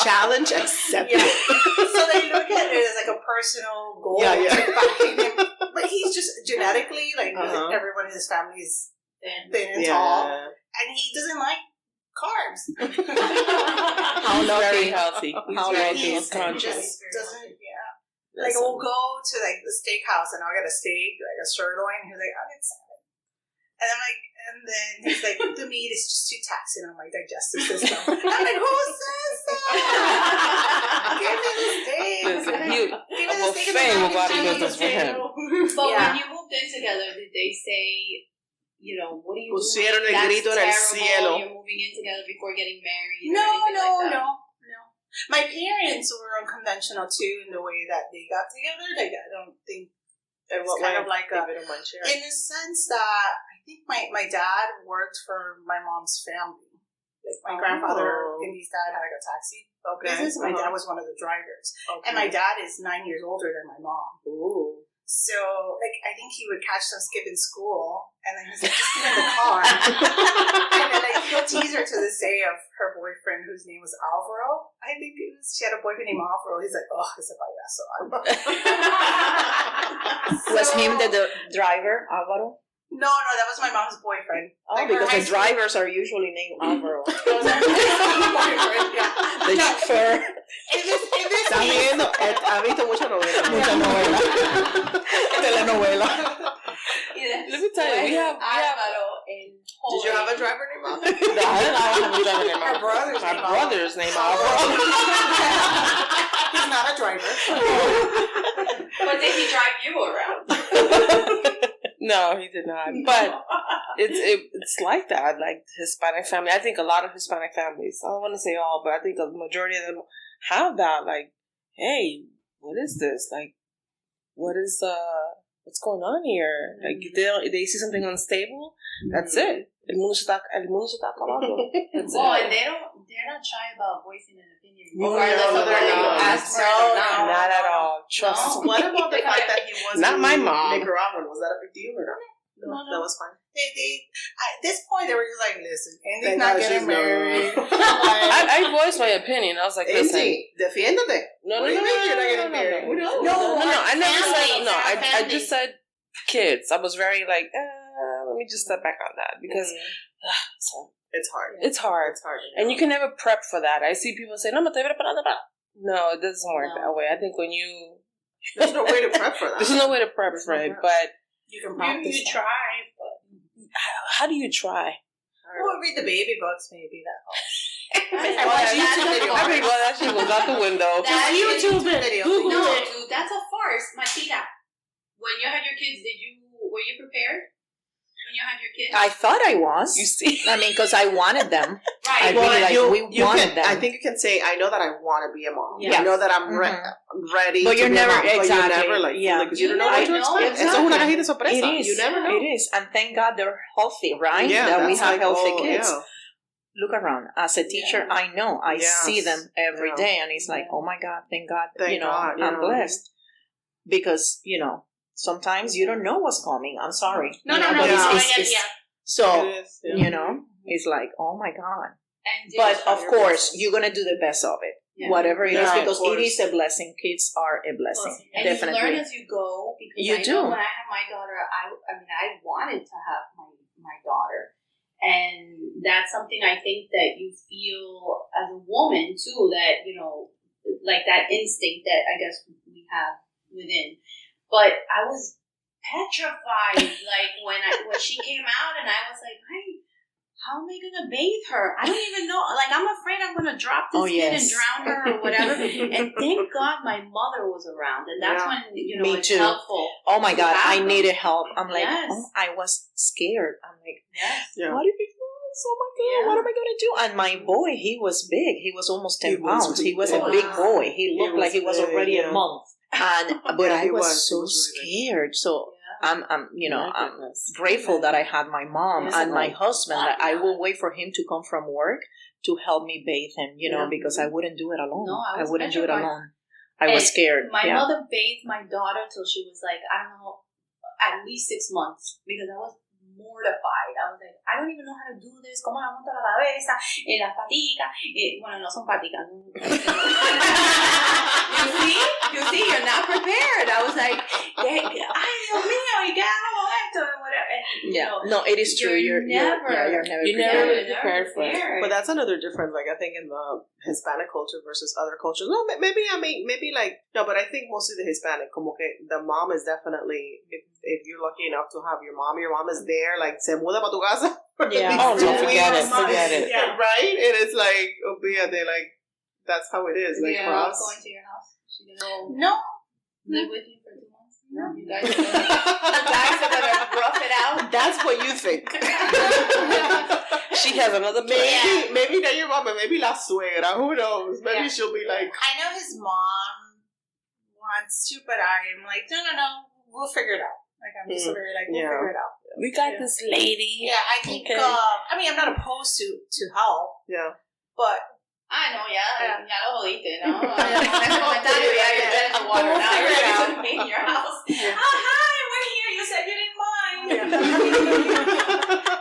Challenge accepted. Yeah. So they look at it as like a personal goal. Yeah. To find him. But he's just genetically like everyone in his family is thin and tall, and he doesn't like carbs. How very healthy. How healthy is conscious. Just doesn't. Like we'll go to like the steakhouse and I'll get a steak, like a sirloin. He's like, I'll get salad. And I'm like, and then he's like, the meat is just too taxing on my digestive system. I'm like, who says that? Give me the steak. Listen, Give me the steak buffet will go out of business for him. But when you moved in together, did they say, what are you Pusieron doing? el grito en el That's cielo. terrible. You're moving in together before getting married. No. My parents were unconventional too in the way that they got together. Like I don't think it was kind of like in the sense that I think my dad worked for my mom's family. Like my grandfather and his dad had like a taxi business. My dad was one of the drivers, and my dad is 9 years older than my mom. Ooh. So, like, I think he would catch them skipping school, and then he's like, just get in the car. And then, like, he'll tease her to this day of her boyfriend, whose name was Alvaro. I think she had a boyfriend named Alvaro. He's like, oh, it's a payaso. Was him the driver, Alvaro? No, that was my mom's boyfriend. Oh, like because the drivers are usually named Alvaro. The chauffeur. Está viendo, ha visto mucha novela. Telenovela. Let me tell you, we have Did you have a driver named Alvaro? No, I did not have a driver named Alvaro. My brother's named Alvaro. He's not a driver. But did he drive you around? No, he did not. But it's like that. Like Hispanic family. I think a lot of Hispanic families, I don't want to say all, but I think the majority of them have that. Like, hey, what is this? Like, what's going on here? Like, they see something unstable. That's it. El mundo se está acabando. That's Oh, it. and they're not shy about voicing an opinion. No, Regardless of whether you ask for it or not. Not at all. Trust me. What about the fact that he wasn't Not my mom. Nicaraguan? Was that a big deal or not? No, that was fine. They at this point they were just like, listen, Andy's not getting married. I voiced my opinion. I was like, listen, defiéndete. No. I just said kids. I was very like, let me just step back on that because it's hard. It's hard. And you can never prep for that. I see people say, no, me estoy preparando para. No, it doesn't work that way. I think when you... There's no way to prep for that. There's no way to prep for it, but... You can practice. You try, but... How do you try? Well, read the baby books, maybe. That helps. I watch YouTube videos. That shit goes out the window. That YouTube video. No, dude, that's a farce. Matita, when you had your kids, were you prepared? When you had your kids? I thought I was. You see? I mean, because I wanted them. Right. We wanted them. I think you can say, I know that I want to be a mom. Yeah. I know that I'm ready but you're never, exactly. But you're never like, because you don't know what to expect. Eso es una cajita de sorpresa. It is. You never know. It is. And thank God they're healthy, right? Yeah, that we have healthy kids. Yeah. Look around. As a teacher, I know. I see them every day. And it's like, oh my God, thank God. I'm blessed. Because, sometimes you don't know what's coming. I'm sorry. No. So, it's like, oh my God. But of course, you're going to do the best of it. Yeah. Whatever it is, because it is a blessing. Kids are a blessing. And definitely. You learn as you go. Because I know when I had my daughter, I wanted to have my daughter. And that's something I think that you feel as a woman too, that, like that instinct that I guess we have within. But I was petrified, like when she came out, and I was like, hey, how am I gonna bathe her? I don't even know. Like, I'm afraid I'm gonna drop this kid and drown her or whatever. And thank God my mother was around, and that's when Me it's too. helpful. Oh my God, I needed help. I'm like, I was scared. I'm like, what if it falls? Oh my God, what am I gonna do? And my boy, he was big. He was almost 10 pounds. He was a big boy. He looked like he was already a month. But I was so scared. So I'm grateful that I had my mom and my husband. That I will wait for him to come from work to help me bathe him, because I wouldn't do it alone. No, I wouldn't do it alone. I was scared. My mother bathed my daughter till she was like, I don't know, at least 6 months, because I was mortified. I was like, I don't even know how to do this. ¿Cómo la monto la cabeza? Las paticas. Bueno, no son paticas. You see, you're not prepared. I was like, ay, Dios mío, y qué hago esto, and whatever. And, no, it is true. You're never prepared for it. But that's another difference. Like, I think in the Hispanic culture versus other cultures. No, maybe like no, but I think mostly the Hispanic. Como que the mom is definitely, if you're lucky enough to have your mom is there. Like, se muda para tu casa. Yeah. Oh no, forget it. Yeah. Right? And it's like, like, that's how it is. Like, for us. Going to your house. She gonna No. Live with you for 2 months? No. You guys are gonna rough it out? That's what you think. She has another plan. Maybe not your mama, maybe la suegra. Who knows? Maybe she'll be like... I know his mom wants to, but I'm like, no. We'll figure it out. Like, I'm just very like, we'll figure it out. We got this lady. Yeah, I think, I'm not opposed to help. Yeah. But... I know, ya lo jodiste, ¿no? Comentario, you're dead in the water. Now you're ready to paint your house. Yeah. Oh, hi, we're here. You said you didn't mind.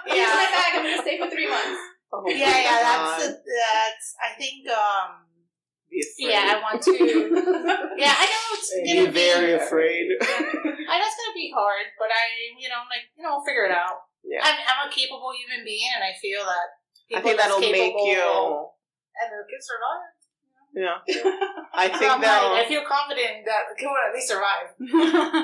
Here's my bag. I'm going to stay for 3 months. Oh, that's, I think, be afraid. I want to, I know it's going to be very afraid. I know it's going to be hard, but I'll figure it out. Yeah. I'm a capable human being, and I feel that I think that'll make you... And their kids survive. Yeah. I think I feel confident that the kid will at least survive.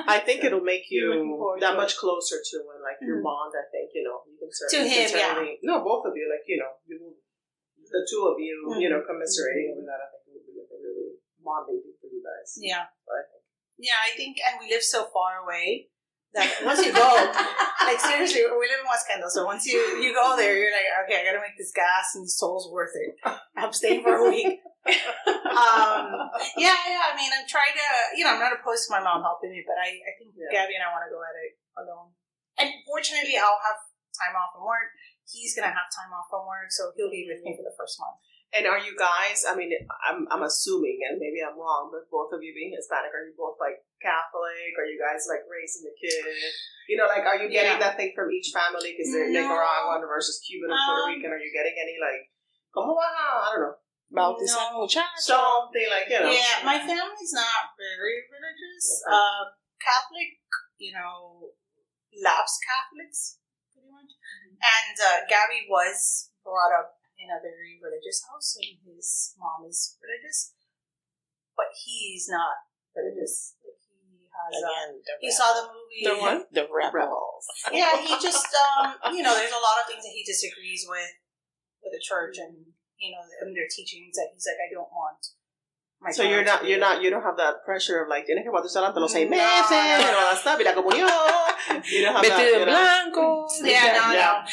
I think it'll make you that much closer to when, like, your bond, I think, you can certainly... No, both of you, like, you will, the two of you, commiserating over that, I think it would be like a really bonding thing for you guys. Yeah. I think, and we live so far away that once you go, like, seriously, we live in West Kendall, so once you go there, you're like, okay, I gotta make this gas and this toll's worth it. I'm staying for a week. I mean, I'm trying to, I'm not opposed to my mom helping me, but I think Gabby and I want to go at it alone. And fortunately, I'll have time off from work. He's gonna have time off from work, so he'll be with me for the first month. And are you guys, I mean, I'm assuming, and maybe I'm wrong, but both of you being Hispanic, are you both like Catholic? Are you guys like raising the kid? You know, like, are you getting that thing from each family? Because they're Nicaraguan versus Cuban or Puerto Rican. Are you getting any like, como va? I don't know. Bautizado something like, you know. Yeah, my family's not very religious. Catholic, lapsed Catholics, pretty much. And Gabby was brought up in a very religious house, and his mom is religious, but he's not religious. He has he saw the movie. The what? The Rebels. Yeah, he just there's a lot of things that he disagrees with the church and and their teachings that he's like, I don't want. So you don't have that pressure of like, tienes que bautizar ante los 6 meses, and all that stuff, y la comunión. You don't have that. Blanco. No.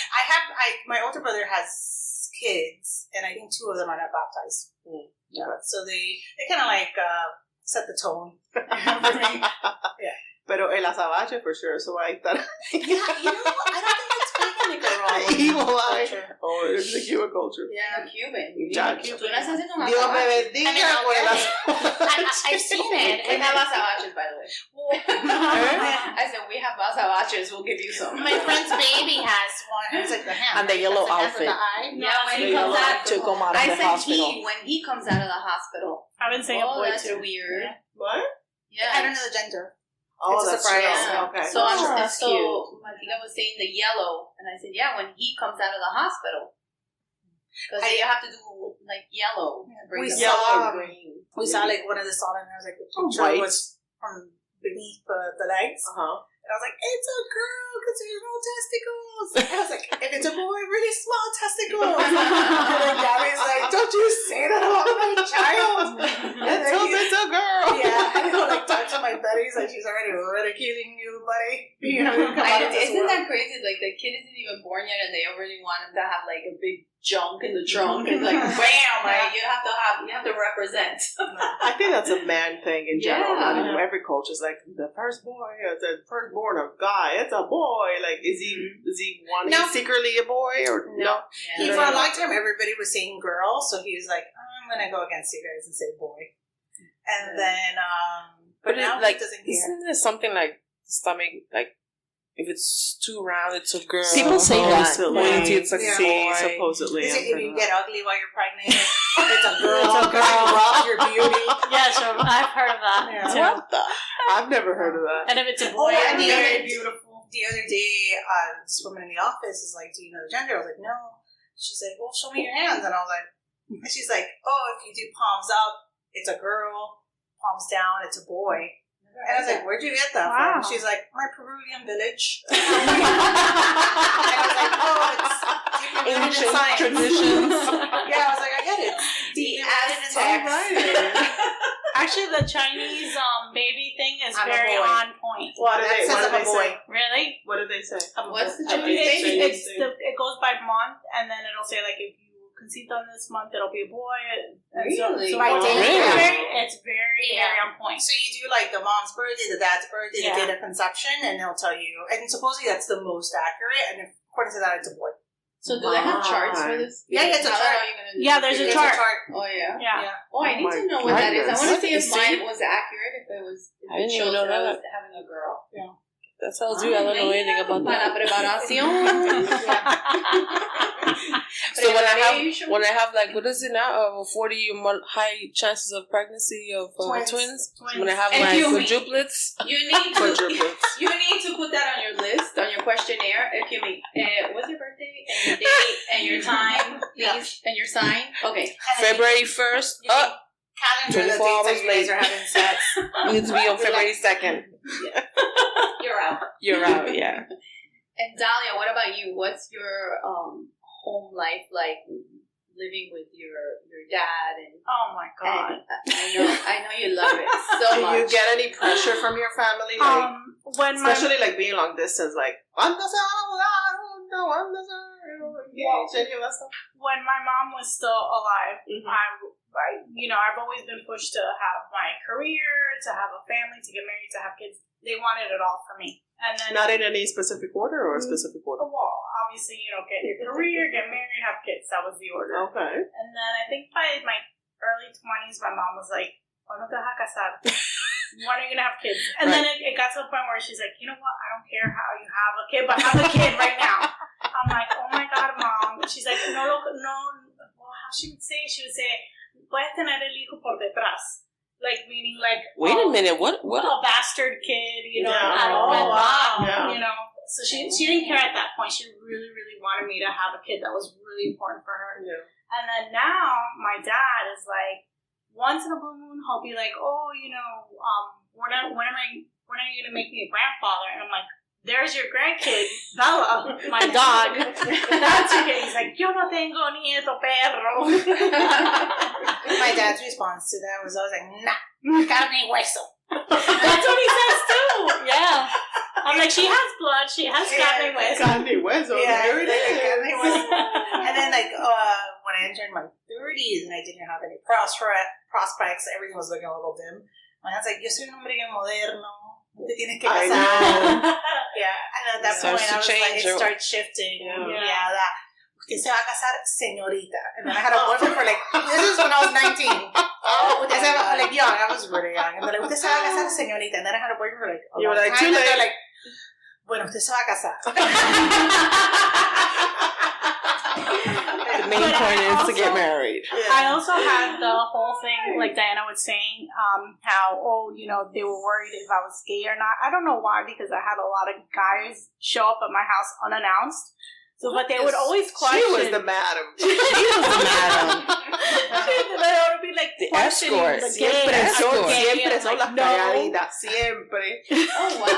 My older brother has kids, and I think 2 of them are not baptized. Yeah. So they kind of like set the tone for me. Yeah. Pero el azabache for sure, so I thought. Yeah, I don't think it's big in Nicaragua. Evil eye. Oh, it's the Cuban culture. Yeah, Cuban. Muchacho. Dios me bendiga por el I've seen it. We have azabaches, by the way. I said, we have azabaches, we'll give you some. My friend's baby has one. It's like the ham. And the yellow outfit. Yeah, when he comes out. To come out of the hospital. When he comes out of the hospital. I've been saying a boy that's too. Weird. What? Yeah. I don't know the gender. Oh, it's a surprise. Yeah. Okay. So that's cute. Matika was saying the yellow, and I said, yeah, when he comes out of the hospital. Because you have to do like yellow. We green. saw like one of the solenoids, like the picture was from beneath the legs. And I was like, it's a girl because there's no testicles. And I was like, if it's a boy, really small testicles. And then Gabby's like, don't you say that about my child. And then It's a girl. Yeah, and he'll like talk to my buddies like she's already ridiculing you, buddy. Isn't that crazy? Like the kid isn't even born yet, and they already want him to have like a big junk in the trunk, and like bam, like you have to represent. I think that's a man thing in general. Yeah. Not in every culture. It's like the first born of guy. It's a boy. Like is he wanting secretly a boy or no? Yeah. For a long time, everybody was saying girl, so he was like, I'm gonna go against you guys and say boy. And then, but now like, he doesn't care. Isn't there something like stomach, like if it's too round, it's a girl. People say that. Supposedly, it's a boy. Supposedly, is it if you get ugly while you're pregnant, it's a girl. It's a girl. Your beauty. Yeah, so I've heard of that. Yeah. Too. What the? I've never heard of that. And if it's a boy, and it's very beautiful. The other day, this woman in the office is like, do you know the gender? I was like, no. She's like, well, show me your hands. And I was like, she's like, oh, if you do palms up, it's a girl. Palms down, it's a boy. And I was like, where'd you get that from? She's like, my Peruvian village. And I was like, oh, it's ancient science. traditions. Yeah, I was like, I get it. The Aztecs. actually the Chinese baby thing is I'm a very boy. on point. What did they say? Really? What did they say? What's the Chinese? It goes by month, and then it'll say like if you conceive on this month, it'll be a boy. And Really? It's very on point. So you do like the mom's birthday, the dad's birthday, the date of conception, and they'll tell you. And supposedly that's the most accurate. And according to that, it's a boy. So do they have charts for this? Yeah, it's a chart. There's a chart. Oh yeah. Yeah. Oh, I need to know what that is. I want to see if See? mine was accurate. If it was, if I it didn't shows even know that I that. was having a girl. Yeah. That tells you I don't know anything about Para that. preparación. So when I have like, what is it now? 40 more high chances of pregnancy of twins. When I have And my you- quadruplets. You need to Quadruplets. put that on your list, on your questionnaire. What's your birthday and your date and your time, please, and your sign? Okay. February 1st. Calendar the 24 dates hours that you guys later. are having sex. Needs to be on February 2nd. You're out. You're out, yeah. And Dahlia, what about you? What's your home life like, living with your dad? And Oh my god. and I know you love it so Do much. you get any pressure from your family? Like, When my especially like being long distance, like, ¿cuándo se van a mudar? No, ¿cuándo se any of that stuff? when my mom was still alive, I've always been pushed to have my career, to have a family, to get married, to have kids. They wanted it all for me. And then Not in any specific order or a specific order? well, obviously, get your career, get married, have kids. That was the order. Okay. And then I think by my early 20s, my mom was like, ¿Cuándo te vas a casar? When are you going to have kids? And then it got to the point where she's like, you know what? I don't care how you have a kid, but have a kid right now. I'm like, oh my God, Mom. And she's like, no. Well, how she would say, puedes tener el hijo por detrás. Like, meaning like, wait a minute, what? A bastard kid, Wow. So she didn't care at that point. She really, really wanted me to have a kid. That was really important for her. Yeah. And then now my dad is like, once in a blue moon, he'll be like, oh, when are you going to make me a grandfather? And I'm like, there's your grandkid, Bella, my dog. That's your kid. He's like, yo no tengo nieto, perro. My dad's response to that was always like, nah, carne y hueso. That's what he says too. Yeah. I'm like, she has blood. She has carne y hueso. Carne y hueso. There it is. And then when I entered my 30s and I didn't have any prospects, everything was looking a little dim. My dad's like, yo soy un hombre moderno. Te tienes que casar. Yeah. And at that point, I was like, it started shifting. Yeah. That usted se va a casar, señorita. And then I had a boyfriend for this is when I was 19. Young. I was really young. And then usted se va a casar, señorita. And then I had a boyfriend for you were like, too late. Bueno, usted se va a casar. The main point is to get married. I also had the whole thing, like Diana was saying, how, they were worried if I was gay or not. I don't know why, because I had a lot of guys show up at my house unannounced. So, but they would always question. She was the madam. They would be like, the escort. Siempre son las calladitas. Siempre. Oh, wow.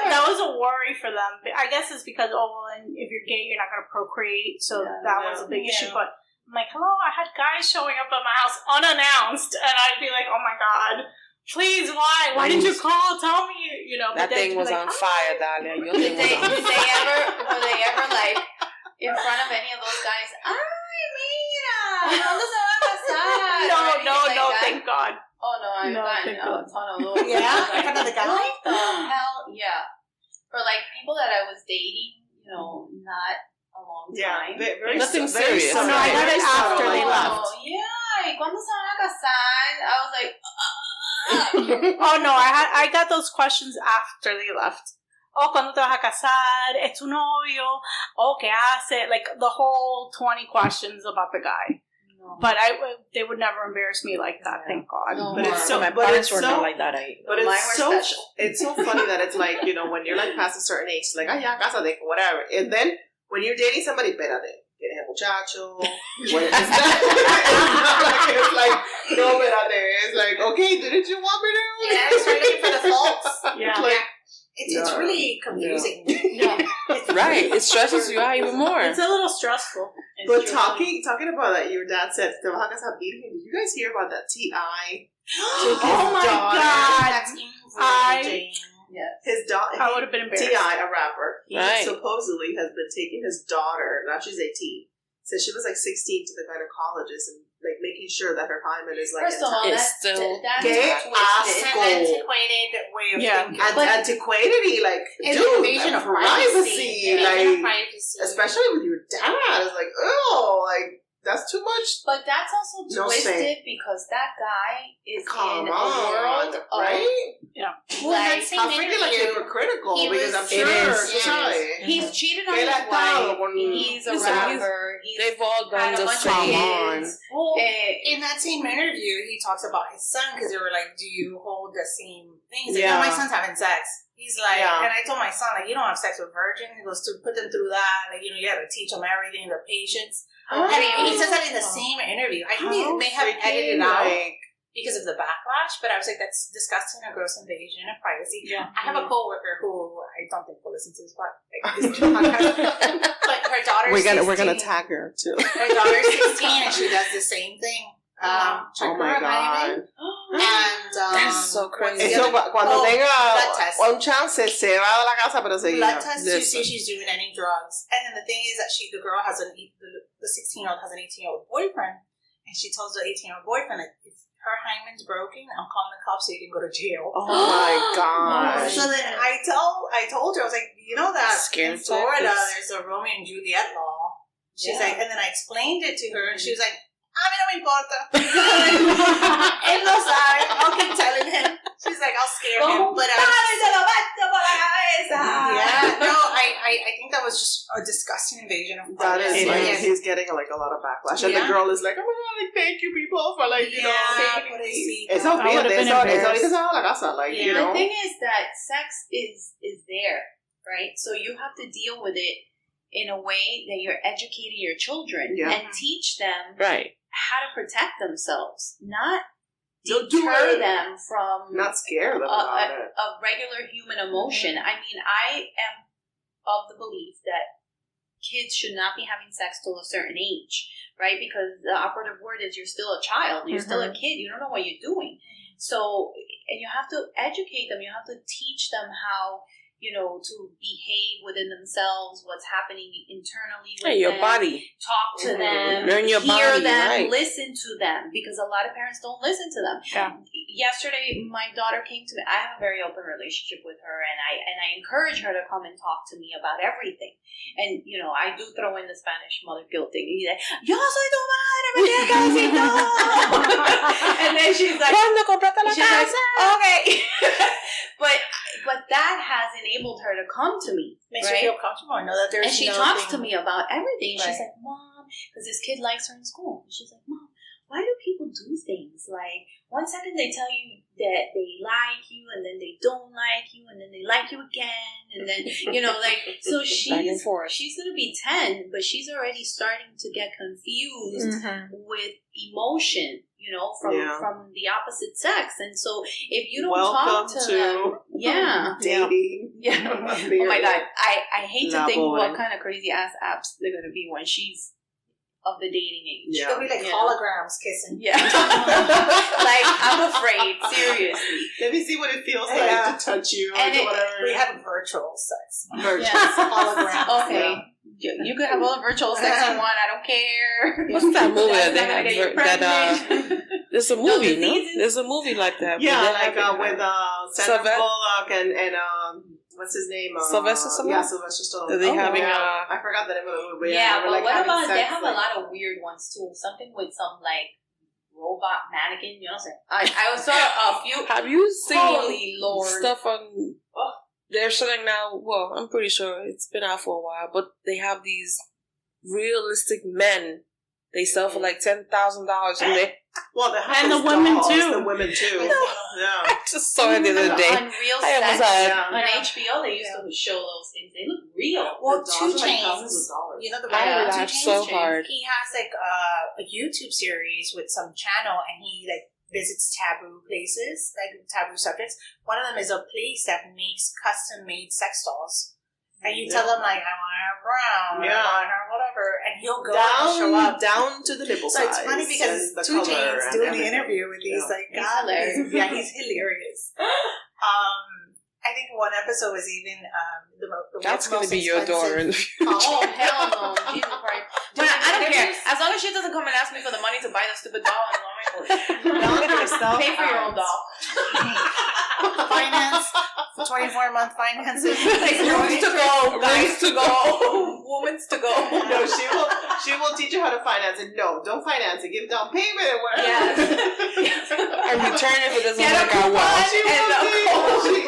That was a worry for them. I guess it's because, and if you're gay, you're not going to procreate. So that was a big issue. But I'm like, hello, I had guys showing up at my house unannounced. And I'd be like, oh my God. Please, why? Why didn't you call? Tell me, That thing was on fire, Dalia. Did they ever like in front of any of those guys? Ay, mira, ¿cuándo se va a casar? No, thank God. Oh no, I've gotten a ton of those. Yeah, in front of the guy. What the hell? Yeah, for like people that I was dating, not a long time. Nothing serious. No, I got it after they left. Yeah, ¿cuándo se van a casar? I was like. Oh no, I got those questions after they left. Oh, ¿cuándo te vas a casar? ¿Es tu novio? Oh, ¿qué hace? Like the whole 20 questions about the guy. No. But they would never embarrass me like that, thank God. No, but it's my parents were not like that. It's so funny that it's like, when you're like past a certain age, like, ya, cásate, whatever. And then when you're dating somebody, espérate. Tienes el muchacho. It's like, no, espérate. It's like, okay, didn't you want me to? Yeah, I started looking for the faults. Yeah. Like, it's really confusing. Yeah. Right. It stresses you out even more. It's a little stressful. But talking about that, your dad said, te vas a casar virgen. Did you guys hear about that T.I.? Oh my God. Yes. His daughter. I would have been embarrassed. T.I., a rapper, he supposedly has been taking his daughter, now she's 18, since she was like 16, to the gynecologist and like making sure that her hymen is like first of all, that's still antiquated way of thinking. Antiquated, like, it's dude, invasion of privacy. Especially with your dad. It's like, oh, like, that's too much. But that's also twisted because that guy is in a world of right? Yeah. Well, like, I'm thinking like hypocritical because I'm sure he's cheated on his wife. He's a rapper. They've all done the same. In that same interview, he talks about his son because they were like, "Do you hold the same things?" Like, my son's having sex. He's like, and I told my son, like, you don't have sex with virgin. He goes to put them through that. Like, you have to teach them everything, their patience. And he says that in the same interview. I think he may have edited it out because of the backlash, but I was like, that's disgusting, a gross invasion of privacy. Yeah. I have a coworker who I don't think will listen to this, but her daughter's 16. We're gonna tag her too. Her daughter's 16 and she does the same thing. Oh my God. And that's so crazy. Eso, cuando tenga un chance, se va de la casa, pero seguida. Blood test to see if she's doing any drugs. And then the thing is that the girl has the 16-year-old has an 18-year-old boyfriend, and she tells the 18-year-old boyfriend, like, if her hymen's broken. I'm calling the cops so you can go to jail. Oh my god! So then I told her, I was like, you know that in Florida there's a Romeo and Juliet law. She's like, and then I explained it to her, and she was like, a mí no me importa. Él no sabe. I'll keep telling him. She's like, I'll scare him. But I think that was just a disgusting invasion of privacy. That is he's getting like a lot of backlash, and the girl is like, oh my god, like, thank you people for like you know. Eso la casa, like you know. The thing is that sex is there, right? So you have to deal with it in a way that you're educating your children and teach them how to protect themselves, not deter them from not scare them about it. A regular human emotion. I mean, I am of the belief that kids should not be having sex till a certain age, right? Because the operative word is you're still a child, you're still a kid, you don't know what you're doing. So, and you have to educate them, you have to teach them how, you know, to behave within themselves, what's happening internally with your them, body. Talk to them, learn your hear body, them, listen to them, because a lot of parents don't listen to them. Yeah. Yesterday, my daughter came to me. I have a very open relationship with her, and I encourage her to come and talk to me about everything. And, you know, I do throw in the Spanish mother guilt thing. He's like, yo soy tu madre, me tienes que decir todo. And then she's like, ¿Cuándo compraste la casa? Okay. But that has enabled her to come to me. Makes her feel comfortable. I know that there's and she talks to me about everything. She's like, Mom, because this kid likes her in school. And she's like, Mom, why do people do things? Like, 1 second they tell you that they like you, and then they don't like you, and then they like you again, and then, you know, like, so she's going to be 10, but she's already starting to get confused with emotion, you know, from the opposite sex. And so if you don't talk to them, dating. Oh my God. I hate to think what kind of crazy ass apps they're going to be when she's of the dating age. It'll be like holograms kissing. Yeah. Like, I'm afraid, seriously. Let me see what it feels like to touch you or whatever. We have virtual sex. Holograms. Okay. Yeah. You could have all the virtual sex you want. I don't care. What's that movie that they have? There's a movie, no? There's a movie like that. Yeah, like with Sandra Bullock and what's his name? Sylvester Stallone? Yeah, Sylvester Stallone. Are they having I forgot the name of the movie. Yeah, but what about, they have a lot of weird ones too. Something with some, like, robot mannequin, you know what I'm saying? I saw a few. Have you seen Holy Lord. stuff on... They're showing now, well, I'm pretty sure it's been out for a while, but they have these realistic men. They sell for like $10,000 and they... Well, and the women too. The women too. Yeah. I just saw it the other day. On Real Sex on HBO, they used to show those things. They look real. Well, 2 Chainz, you know the I rapper 2 Chainz, so hard. He has like a YouTube series with some channel, and he like visits taboo places, like taboo subjects. One of them is a place that makes custom-made sex dolls. And you tell them, like, I want her brown, I want her whatever, and he'll go and show up. Down to the nipple size. So it's funny because 2 Chainz doing the interview with these, like, guys. Yeah, he's hilarious. I think one episode was even that's going to be your daughter. Oh, hell no. Jesus Christ. But I don't care. As long as she doesn't come and ask me for the money to buy the stupid doll, I'm pay for your own doll. Finance. 24-month finances. Like, rooms to go. Guys to go. Women's to go. No, she will teach you how to finance it. No, don't finance it. Give down payment and whatever. Yes. And return if it doesn't work out well.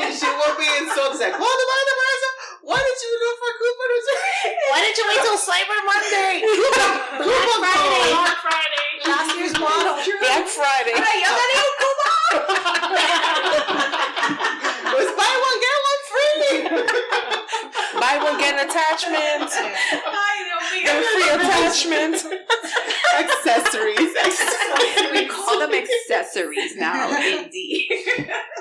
She will be in so upset. Why did you look for Cooper? Why did you wait till Cyber Monday? Black Friday. Last year's model. Black Friday. It was buy one, get one free. Buy one, get an attachment. Get a free attachment. Accessories. We call them accessories now, indeed.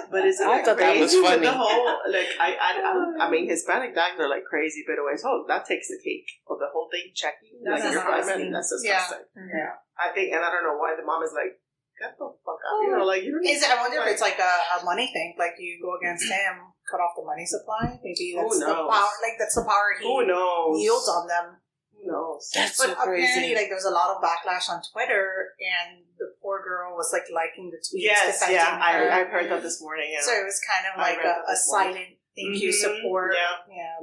But it's I thought that was funny. The whole, like, I mean, Hispanic dads are like crazy, but always, that takes the cake of the whole thing checking. That's like, disgusting. That's disgusting. Yeah. I think, and I don't know why the mom is like, get the fuck out. You know, like, I wonder if it's like a money thing. Like, you go against him, cut off the money supply. Maybe that's the power. Like, that's the power he Who knows? yields on them. Who No, that's but so crazy. apparently, like, there was a lot of backlash on Twitter, and the poor girl was like liking the tweets. Yes, defending her. I've heard that this morning. Yeah. So it was kind of like a silent thank you support. Yeah.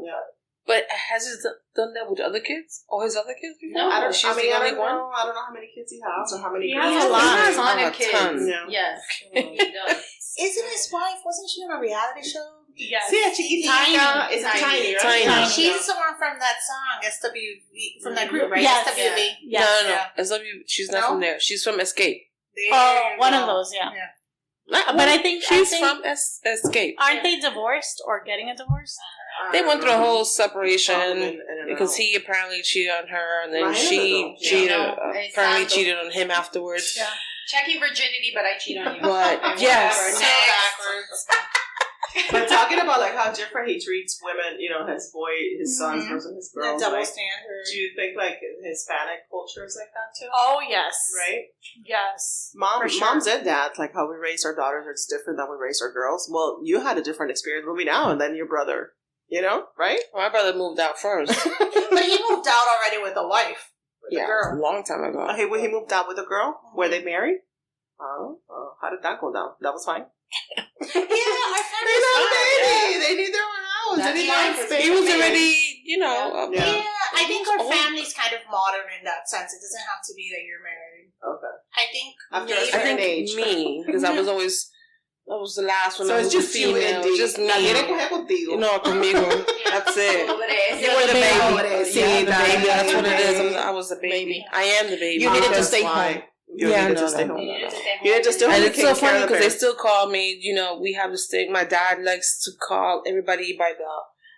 But has he done that with other kids or his other kids before? No, I don't know one. how many kids he has or how many. He girls. has a lot. He has a ton of kids. Yeah. Yes, he does. Isn't his wife? Wasn't she on a reality show? Yes. Sí, chiquitita. It's tiny, right? Tiny. She's the one from that song SWV from that group, right? Yes. SWV. Yes. No. SW, she's not from there. She's from Escape. Oh, one of those, yeah. But I think she's from Escape. Aren't they divorced or getting a divorce? They went through a whole separation because he apparently cheated on her, and then she cheated. Apparently cheated on him afterwards. Yeah. Checking virginity, but I cheat on you. But yes. But talking about like how different he treats women, you know, his sons versus his girls. Double like, standard. do you think like Hispanic culture is like that too? Oh, yes. Right? Yes. Moms and dads, like how we raise our daughters, it's different than we raise our girls. Well, you had a different experience moving out, and then your brother, you know, right? My brother moved out first. But he moved out already with a wife. With a girl. A long time ago. Okay, when he moved out with a girl, were they married? Oh, how did that go down? That was fine. Yeah, our family's fine. They need their own house. That's They need fine, their own 'cause space. He was already, you know. Yeah. I think our family's kind of modern in that sense. It doesn't have to be that you're married. Okay. I think After a I certain think age. me, because I was always, I was the last one. So I it's was just you female. and D. Just me. La quiere coger contigo. No, conmigo. That's it. You were the baby. Yeah, the baby. That's what it is. Baby. I was the baby. I am the baby. You needed to That's stay why. home. You needed to stay home. You You need to stay home. And it's so funny because they they still call me, you know, we have this thing. My dad likes to call everybody by the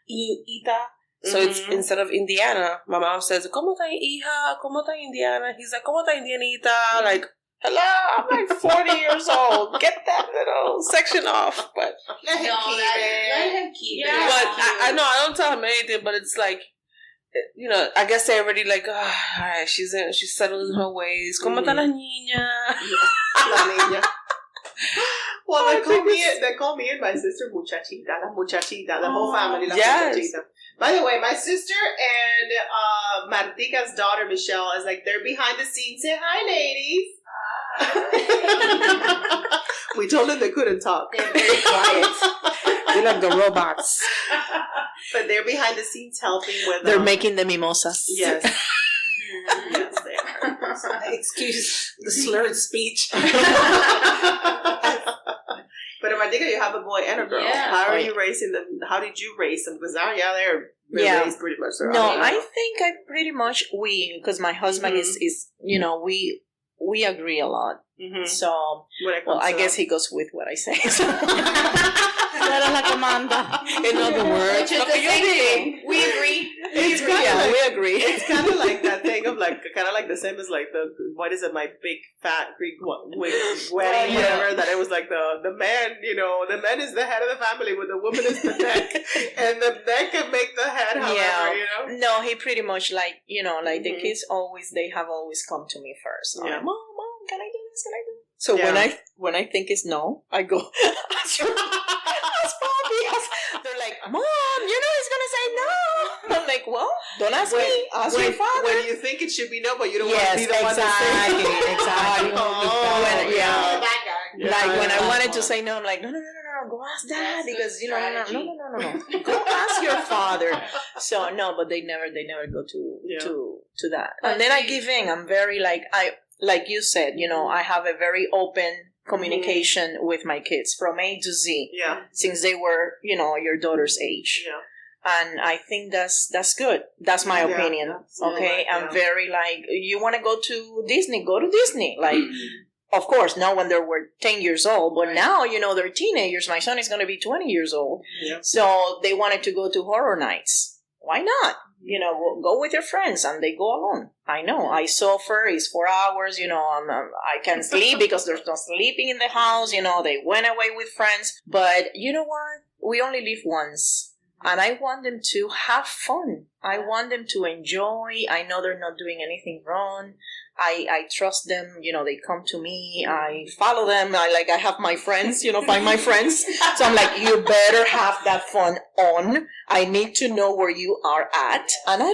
Ita. So it's instead of Indiana, my mom says, ¿Cómo está hija? ¿Cómo está Indiana? He's like, ¿Cómo está Indianita? Like, hello, I'm like 40 years old. Get that little section off. But let him Let him keep it. Yeah. but I know I don't tell him anything, but it's like, you know, I guess they already like, all right, she's settled in her ways. ¿Cómo está la niña? La niña. Well, they call me and my sister muchachita, la muchachita, the whole family, la muchachita. By the way, my sister and Martica's daughter, Michelle, is like, they're behind the scenes. Say hi, ladies. We told them they couldn't talk. They're very quiet. They're like the robots. But they're behind the scenes helping with... They're making the mimosas. Yes. Yes, they are. Excuse the slurred speech. But Martica, you have a boy and a girl. Yeah. How are you raising them? How did you raise them? Because now, they're raised pretty much. No, I think I pretty much because my husband is you know, we agree a lot. Mm-hmm. So, I guess he goes with what I say. In other words, Which is the same thing. We agree. It's kind of like, we agree. It's kind of like that thing of like, kind of like the same as like what is it, my big fat Greek wedding, whatever, that it was like the man, you know, the man is the head of the family, but the woman is the neck, and the neck can make the head, however, you know? No, he pretty much like, you know, like the kids they have always come to me first. I'm like, Mom, can I do this? Can I do this? So when I think it's no, I go, ask Poppy. They're like, Mom, you know he's gonna say no. I'm like, well, don't ask me. Ask your father. When you think it should be no, but you don't want to be the one to say exactly. That guy. Like when I wanted to say no, I'm like, no, go ask Dad because you know, no. Go ask your father. So no, but they never go to that. And then I give in. I'm very like you said, you know, I have a very open communication with my kids from A to Z. Yeah. Since they were, you know, your daughter's age. Yeah. And I think that's good. That's my opinion. Okay. I'm very like, you want to go to Disney, go to Disney. Like, of course, not when they were 10 years old, but now, you know, they're teenagers. My son is going to be 20 years old. Yeah. So they wanted to go to horror nights. Why not? You know, go with your friends, and they go alone. I know. I suffer. It's 4 hours. You know, I can't sleep because there's no sleeping in the house. You know, they went away with friends. But you know what? We only live once. And I want them to have fun. I want them to enjoy. I know they're not doing anything wrong. I trust them, they come to me, I follow them, I have my friends, find my friends. So I'm like, you better have that fun on. I need to know where you are at. And I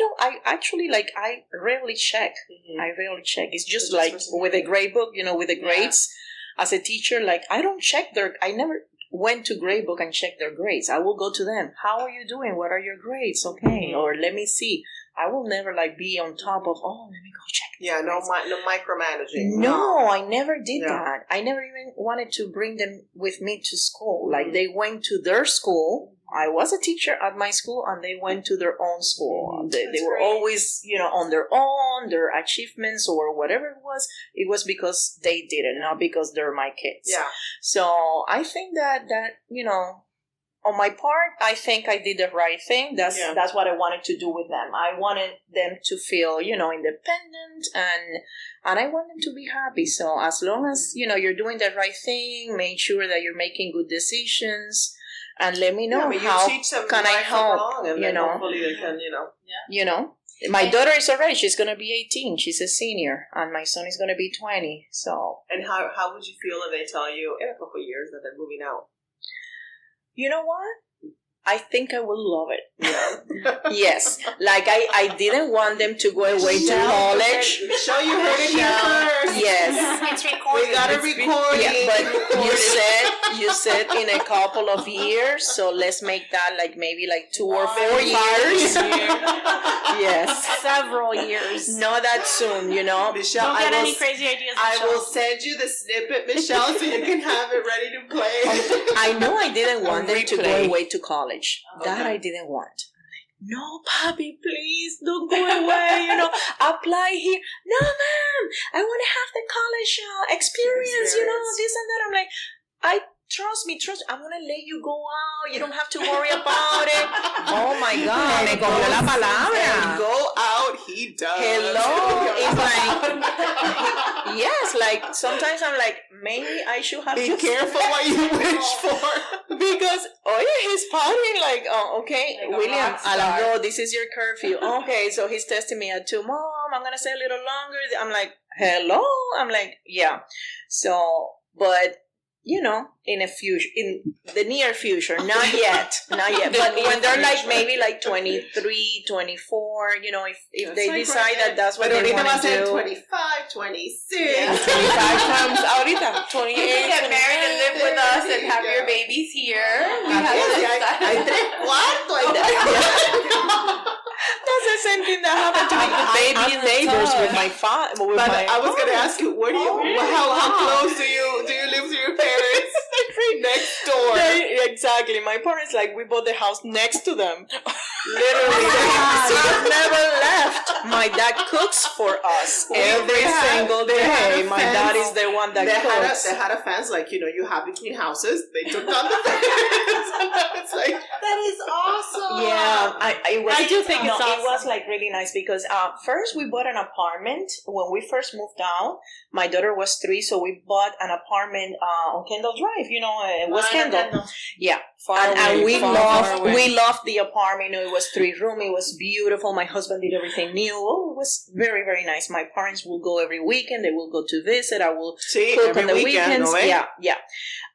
rarely check. Mm-hmm. I rarely check. It's just like with a grade book, with the grades. As a teacher, I don't check I never went to grade book and checked their grades. I will go to them. How are you doing? What are your grades? Okay. Mm-hmm. Or let me see. I will never be on top of, let me go check. Yeah, no micromanaging. No, I never did that. I never even wanted to bring them with me to school. Mm-hmm. They went to their school. I was a teacher at my school, and they went to their own school. Mm-hmm. They were always, on their own, their achievements or whatever it was because they did it, not because they're my kids. Yeah. So I think that on my part, I think I did the right thing. That's what I wanted to do with them. I wanted them to feel, independent, and I want them to be happy. So as long as, you're doing the right thing, make sure that you're making good decisions, and let me know how can I help, and hopefully they can, My daughter is already, she's going to be 18. She's a senior, and my son is going to be 20. So. And how would you feel if they tell you in a couple of years that they're moving out? You know what? I think I will love it. Yeah. Yes. I didn't want them to go away to college. Michelle, you heard it here first. Yes. It's recorded. We gotta record it. But you said in a couple of years, so let's make that maybe 2 or 4 years. Yes. Several years. Not that soon, Michelle, don't get any crazy ideas, Michelle. I will send you the snippet, Michelle, so you can have it ready to play. I know I didn't want them to go away to college. That I didn't want. No, Papi, please don't go away. Apply here. No, ma'am, I want to have the college experience. This and that. I'm like, trust me. I'm going to let you go out. You don't have to worry about it. Oh my God. Me cogió la palabra. Go out, he does. Hello. It's yes, sometimes I'm like, maybe I should have Be careful what you wish for. Because, he's partying okay, William, Alejandro, this is your curfew. Okay, so he's testing me at 2. Mom, I'm going to stay a little longer. I'm like, hello? I'm like, yeah. So, but, in the near future, not yet. But when they're maybe 23, 24, if they decide that's what they want to do. 25, 26. Yeah. 25 times ahorita. 28. You can get married and live with us and have your babies here. That's the same thing that happened to me. Baby neighbors with my father. I was going to ask you, how close do you live to your parents? Next door. Exactly. My parents, we bought the house next to them. Literally. We've never left. My dad cooks for us every single day. My dad is the one that cooks. They had a fence, you have between houses. They took down the fence. It's that is awesome. Yeah. I do think it's awesome. It was really nice because first we bought an apartment. When we first moved out, my daughter was 3, so we bought an apartment on Kendall Drive, West Kendall. Yeah. And we loved the apartment. It was 3-room. It was beautiful. My husband did everything new. Oh, it was very, very nice. My parents will go every weekend. They will go to visit. I will cook on the weekends. Yeah.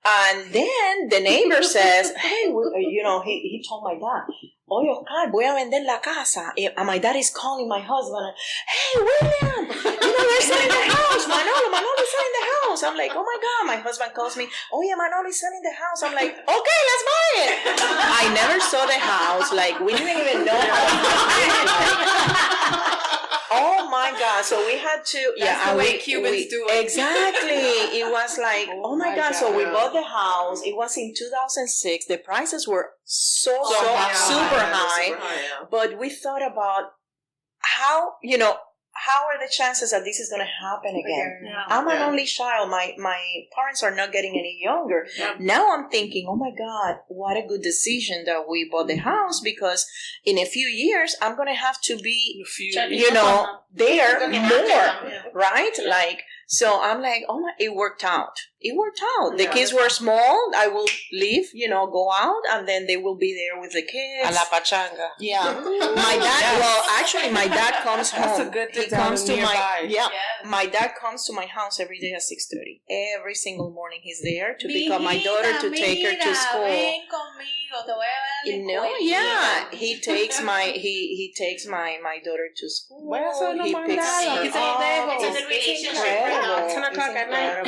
And then the neighbor says, hey, he told my dad, oye, Oscar, voy a vender la casa. And my dad is calling my husband. Hey, William, they're selling the house. Manolo is selling the house. I'm like, oh my God. My husband calls me, oh yeah, Manolo is selling the house. I'm like, okay, let's buy it. I never saw the house. We didn't even know how. Oh my God. So we had to. That's the way Cubans do it. Exactly. It was oh my God. So we bought the house. It was in 2006. The prices were so super high. But we thought about how are the chances that this is going to happen again? Yeah. I'm an only child. My parents are not getting any younger. Yeah. Now I'm thinking, oh my God, what a good decision that we bought the house, because in a few years I'm going to have to be, there more, right? So I'm like, oh my, it worked out. It worked out. The kids were small. I will leave, go out, and then they will be there with the kids. A la pachanga. Yeah. My dad, well, actually, my dad comes home. That's a good thing. He comes to nearby. my dad comes to my house every day at 6:30. Every single morning he's there to pick up my daughter to take her to school. He takes my daughter to school. He picks her up. It's a relationship. 10 o'clock at night.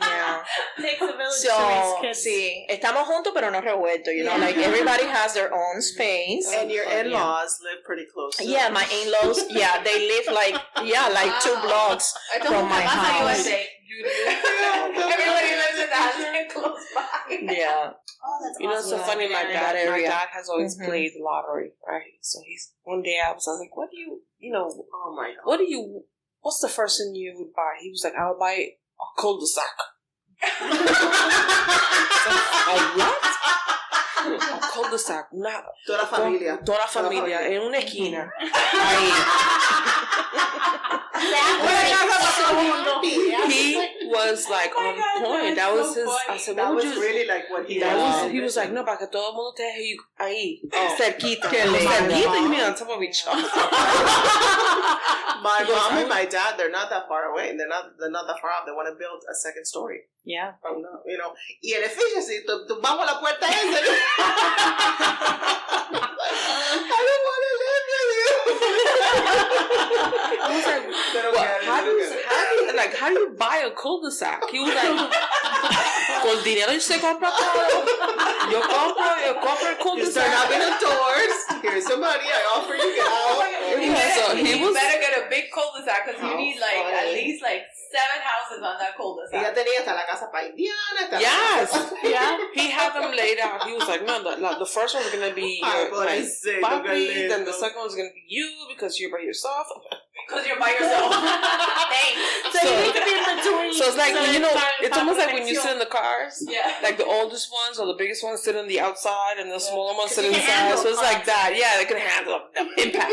Yeah. Takes a village to raise kids. Sí, estamos juntos pero no revueltos, like everybody has their own space. And your in-laws live pretty close. Yeah, my in-laws, they live like 2 blocks from my house. Everybody lives in that close by. Yeah. Oh, that's awesome. It's so funny. My dad has always played the lottery, right? So one day I was like, what do you, oh my God. What's the first thing you would buy? He was like, I'll buy a cul-de-sac. What? A cul-de-sac. Toda la familia. En una esquina. Ahí. He was like on point. That was his. I said, that was really like what he was. He was like, no, para que todo el mundo esté ahí, cerquita. Cerquita, you mean on top of each other. My mom and my dad, they're not that far away. They're not that far off. They want to build a second story. Yeah. Y el edificio, si vamos a la puerta esa. I don't want to live with you. I was like, how do you buy a cul-de-sac? He was like, con dinero se compra todo. Yo compro el cul-de-sac. You start knocking on doors. Here's some money. I offer you out. You better get a big cul-de-sac because you need at least 7 houses on that cul-de-sac. Ella tenía hasta la casa para indiana. Yes. Yeah. He had them laid out. He was like, no, the first one's going to be papi, then the second one's going to be you because you're by yourself. Because you're by yourself. Thanks. So you need to be in between. So it's like, it's almost like when you sit in the cars. Yeah. Like the oldest ones or the biggest ones sit on the outside and the smaller ones sit inside. So it's like that. Yeah, they can handle the impact.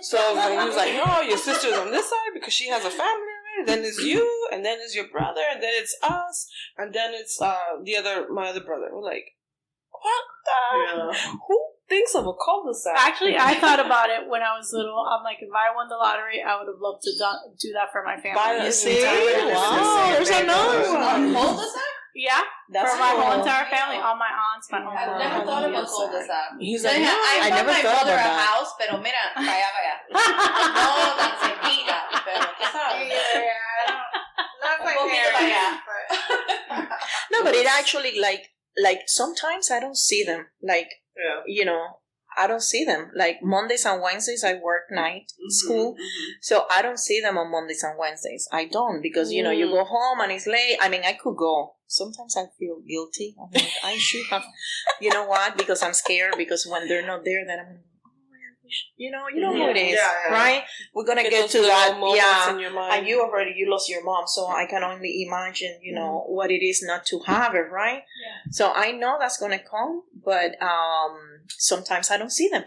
So he was like, no, your sister's on this side because she has a family. Then it's you, and then it's your brother, and then it's us, and then it's my other brother. We're like, what the? Yeah. Who thinks of a cul-de-sac? Actually, I thought about it when I was little. I'm like, if I won the lottery, I would have loved to do that for my family. Wow, there's another one. Cul-de-sac? Yeah, that's for my whole entire family, all my aunts, my uncle. I've never thought of a cul-de-sac. He's like, I never thought about a house, pero mira, vaya. No tan cerquita, pero tú sabes. Not my parents. No, but it actually like sometimes I don't see them. I don't see them. Like Mondays and Wednesdays, I work night school. So I don't see them on Mondays and Wednesdays. I don't because, you go home and it's late. I mean, I could go. Sometimes I feel guilty. I'm like, I should have, you know what? Because I'm scared because when they're not there, then I'm like, you know how it is, right? We're going to get to that. Yeah. In your mind. And you lost your mom. So I can only imagine, what it is not to have it, right? Yeah. So I know that's going to come, but sometimes I don't see them,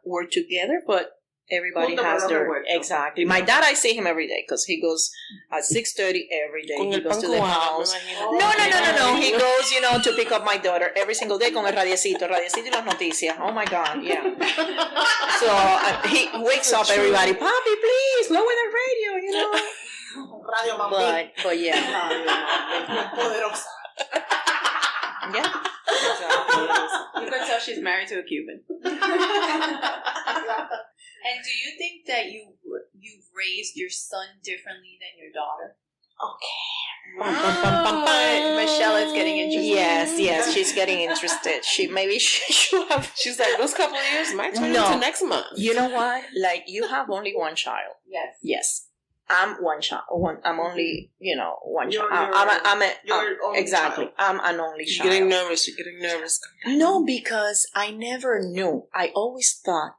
we're together, but everybody has their... Exactly. My dad, I see him every day because he goes at 6:30 every day. He goes to the house. No. He goes, to pick up my daughter every single day con el radiecito y las noticias. Oh my God, yeah. So he wakes up everybody, Papi, please, lower the radio, Radio Mami. But yeah. Poderosa. Yeah. You can tell she's married to a Cuban. And do you think that you've raised your son differently than your daughter? Okay. Michelle is getting interested. Yes, she's getting interested. She'll have. She's like, those couple of years might turn into next month. You know what? Like, you have only one child. Yes. I'm one child. I'm only, one child. Exactly. Child. I'm an only child. You're getting nervous. No, because I never knew. I always thought,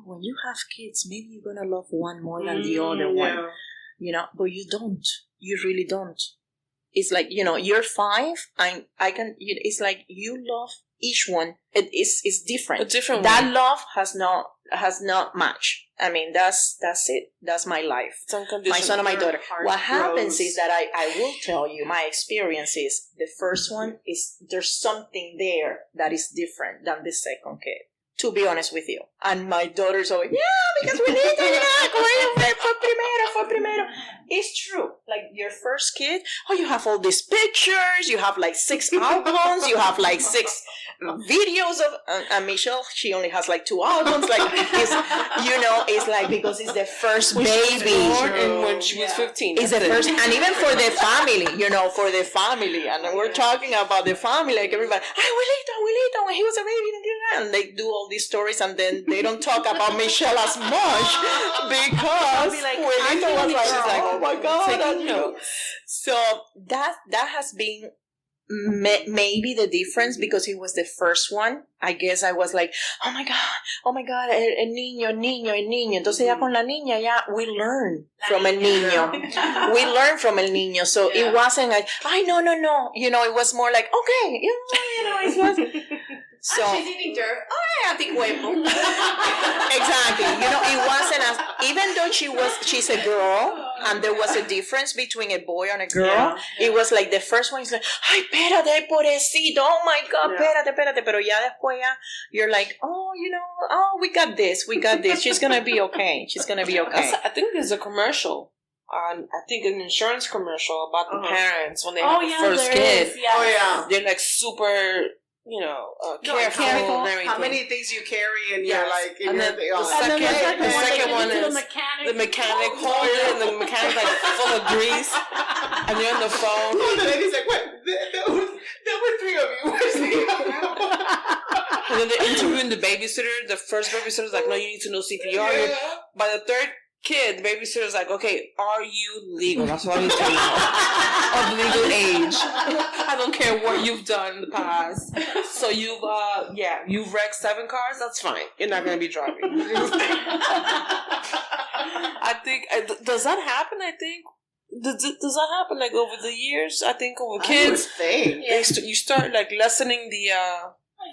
when you have kids, maybe you're going to love one more than the other one. But you don't. You really don't. It's like, you're 5, and I can, it's like you love each one is different. A different that way. love has not matched. I mean, that's it. That's my life. My son and my daughter. What happens is that I will tell you, my experience is the first one is there's something there that is different than the second kid. To be honest with you. And my daughter's always, because we need to, fue primero. It's true. Like your first kid, you have all these pictures, you have like 6 albums, you have like 6 videos of, and Michelle, she only has like 2 albums. Like, it's like, because it's the first baby. And when she was 15. It's the first, and even for the family, for the family. And we're talking about the family, like everybody, Abuelito, when he was a baby, and they do all these stories, and then they don't talk about Michelle as much because Abuelito was like, she's like, oh my God, So that has been maybe the difference, because it was the first one. I guess I was like, oh my God, el niño. Entonces ya con la niña, we learn from el niño. So it wasn't like, no. It was more like, okay, it was. So she's eating dirt. Anticuerpo. Exactly. It wasn't as, even though she's a girl, and there was a difference between a boy and a girl. It was like the first one is like, ay, espérate, pobrecito, oh my God, espérate. Pero ya después you're like, we got this. She's gonna be okay. I think there's a commercial. I think an insurance commercial about the parents when they have the first kid. They're like super, careful and everything. How many things you carry and you're like, and then the second one is the mechanic holder, and the mechanic like full of grease, and you're on the phone. The lady's like, what? There were 3 of you. Where's the other? And then they're interviewing the babysitter. The first babysitter's like, no, you need to know CPR. By the third kid, the babysitter's like, okay, are you legal? That's what I need to know. Of legal age. I don't care what you've done in the past. So you've wrecked 7 cars? That's fine. You're not going to be driving. I think, does that happen? I think. Does that happen like over the years? I think over kids, you start like lessening the.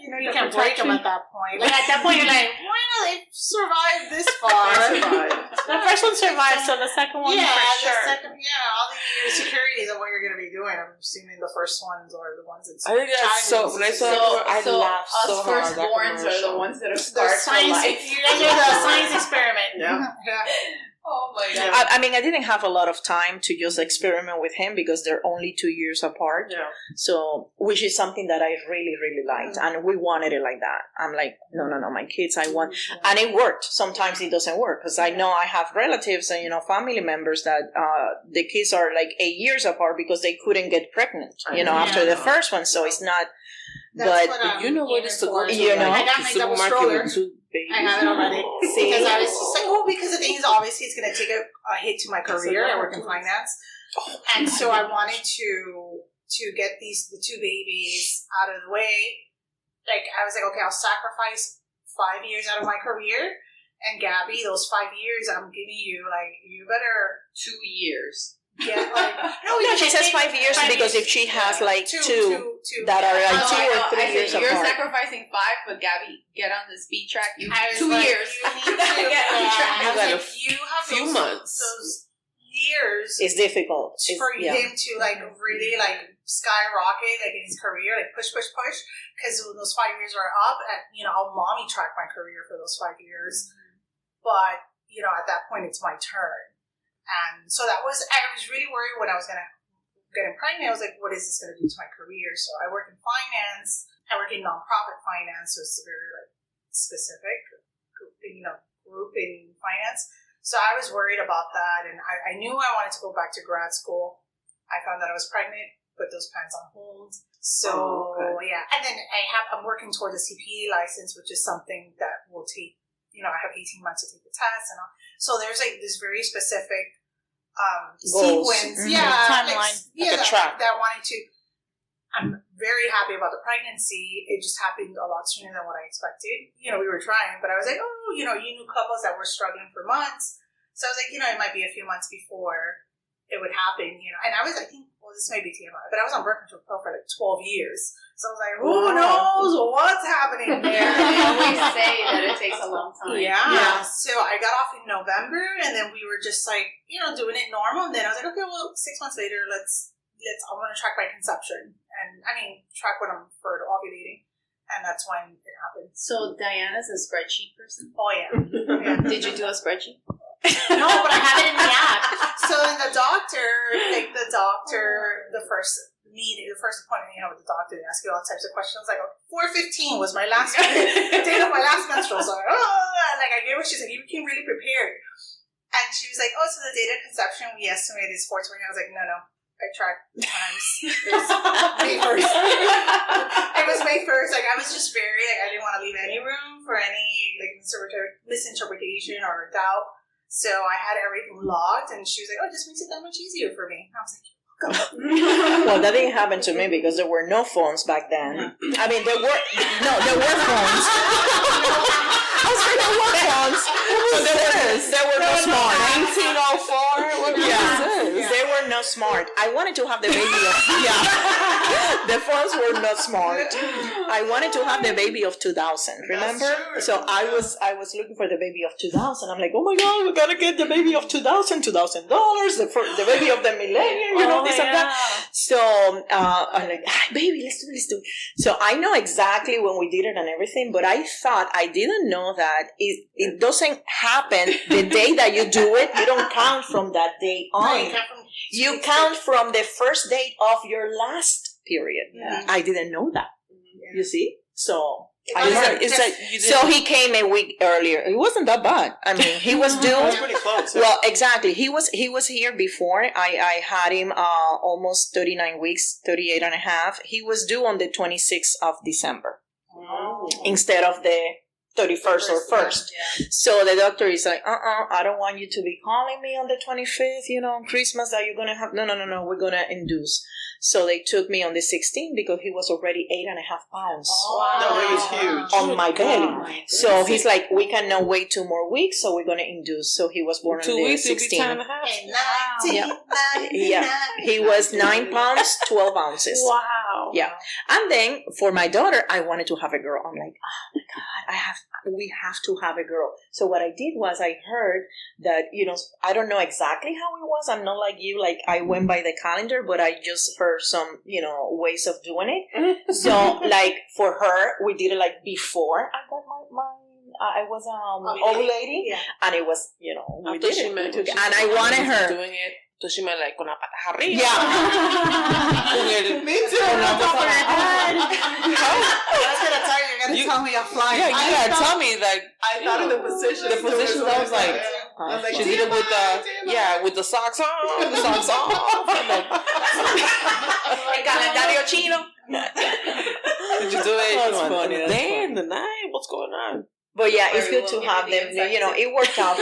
You can't break them at that point. Like at that point, you're like, well, they survived this far. The first one survived, so the second one, for sure. All the securities of what you're going to be doing. I'm assuming the first ones are the ones that. I think that's so. When I saw it, I laughed so hard. Us firstborns are the ones that are scarred for life. You guys are the science experiment. Yeah. Oh my God. I mean, I didn't have a lot of time to just experiment with him because they're only 2 years apart. Yeah. So, which is something that I really, really liked. And we wanted it like that. I'm like, no, my kids, I want. And it worked. Sometimes it doesn't work because I know I have relatives and, family members that the kids are like 8 years apart because they couldn't get pregnant, after the first one. So it's not. That's but you know what is the goal? I got my double stroller. Babies. I have it already. Because I was just like, because the thing is, obviously, it's going to take a hit to my career. I work in finance. And so I wanted to get the 2 babies out of the way. Like, I was like, okay, I'll sacrifice 5 years out of my career. And Gabby, those 5 years I'm giving you, like, you better... 2 years. Yeah, like... No, she says 5 years because if she has, like, two that are, like, 2 or 3 years apart. You're sacrificing 5, but Gabby, get on the speed track. You have 2 like, years. You need to get on the track. You got you have few months. Those years... It's difficult. For him to, like, really, like, skyrocket, like, in his career, like, push. Because when those 5 years are up, and, I'll mommy track my career for those 5 years. But, at that point, it's my turn. And so I was really worried when I was going to get pregnant. I was like, what is this going to do to my career? So I work in finance. I work in nonprofit finance, so it's very like specific, group in finance. So I was worried about that, and I knew I wanted to go back to grad school. I found that I was pregnant, put those plans on hold. So and then I'm working toward the CPA license, which is something that will take. I have 18 months to take the test and all. So there's like this very specific sequence. Timeline. Like a track. That I wanted to. I'm very happy about the pregnancy. It just happened a lot sooner than what I expected. We were trying, but I was like, you knew couples that were struggling for months. So I was like, it might be a few months before it would happen, And I think, this may be TMI, but I was on birth control pill for like 12 years. So I was like, who knows what's happening there? They always say that it takes a long time. Yeah. So I got off in November, and then we were just like, doing it normal. And then I was like, okay, well, 6 months later, I want to track my conception. And track when I'm ovulating. And that's when it happened. So Diana's a spreadsheet person? Oh, yeah. Did you do a spreadsheet? No, but I have it in the app. So then the first appointment you have with the doctor, they ask you all types of questions. Like 4:15 was my last date of my last menstrual. So I gave her. She's like, you became really prepared. And she was like, so the date of conception we estimate is 4:20. I was like, no. I tracked the times. It was May 1st. It was May 1st. Like, I was just very, I didn't want to leave any room for any, misinterpretation or doubt. So I had everything logged, and she was like, it just makes it that much easier for me. I was like, well, that didn't happen to me because there were no phones back then. I mean, there were phones. I was like, there were phones. There were no smart. 1904? What was this? They were not smart. I wanted to have the baby of... The phones were not smart. I wanted to have the baby of 2000, remember? So I was looking for the baby of 2000. I'm like, oh my God, we gotta get the baby of $2,000, the baby of the millennium, this and that. So I'm like, baby, let's do it. So I know exactly when we did it and everything, but I didn't know that it doesn't happen the day that you do it. You don't count from that day on. You count from the first date of your last period. Yeah. I didn't know that. Yeah. You see? So so he came a week earlier. It wasn't that bad. I mean, he was due. That's pretty close. Well, exactly. He was here before. I had him almost 39 weeks, 38 and a half. He was due on the 26th of December instead of the 31st or 1st. Yeah. So the doctor is like, I don't want you to be calling me on the 25th, on Christmas that you're going to have. No, we're going to induce. So they took me on the 16th because he was already 8.5 pounds. Wow. That was huge. On my belly. So he's like, we cannot wait 2 more weeks, so we're going to induce. So he was born on the 16th. Yeah. He was 9 pounds, 12 ounces. Wow. Yeah. And then for my daughter, I wanted to have a girl. I'm like, oh my God, we have to have a girl. So what I did was I heard that, I don't know exactly how it was. I'm not like you, like I went by the calendar, but I just heard some, ways of doing it. So like for her, we did it like before I got I was ovulating, and it was, we did it. And I wanted her doing it. So she meant like con la patas arriba. Yeah. Me too. Con la patas I was gonna tell you. You're gonna tell me offline. Yeah, you gotta tell me like. I thought of the position. The positions. I was like, she did it with with the socks on, the socks off. El calendario chino. Did you do it? That's funny. The day and the night. What's going on? But yeah, it's good to have them. It worked out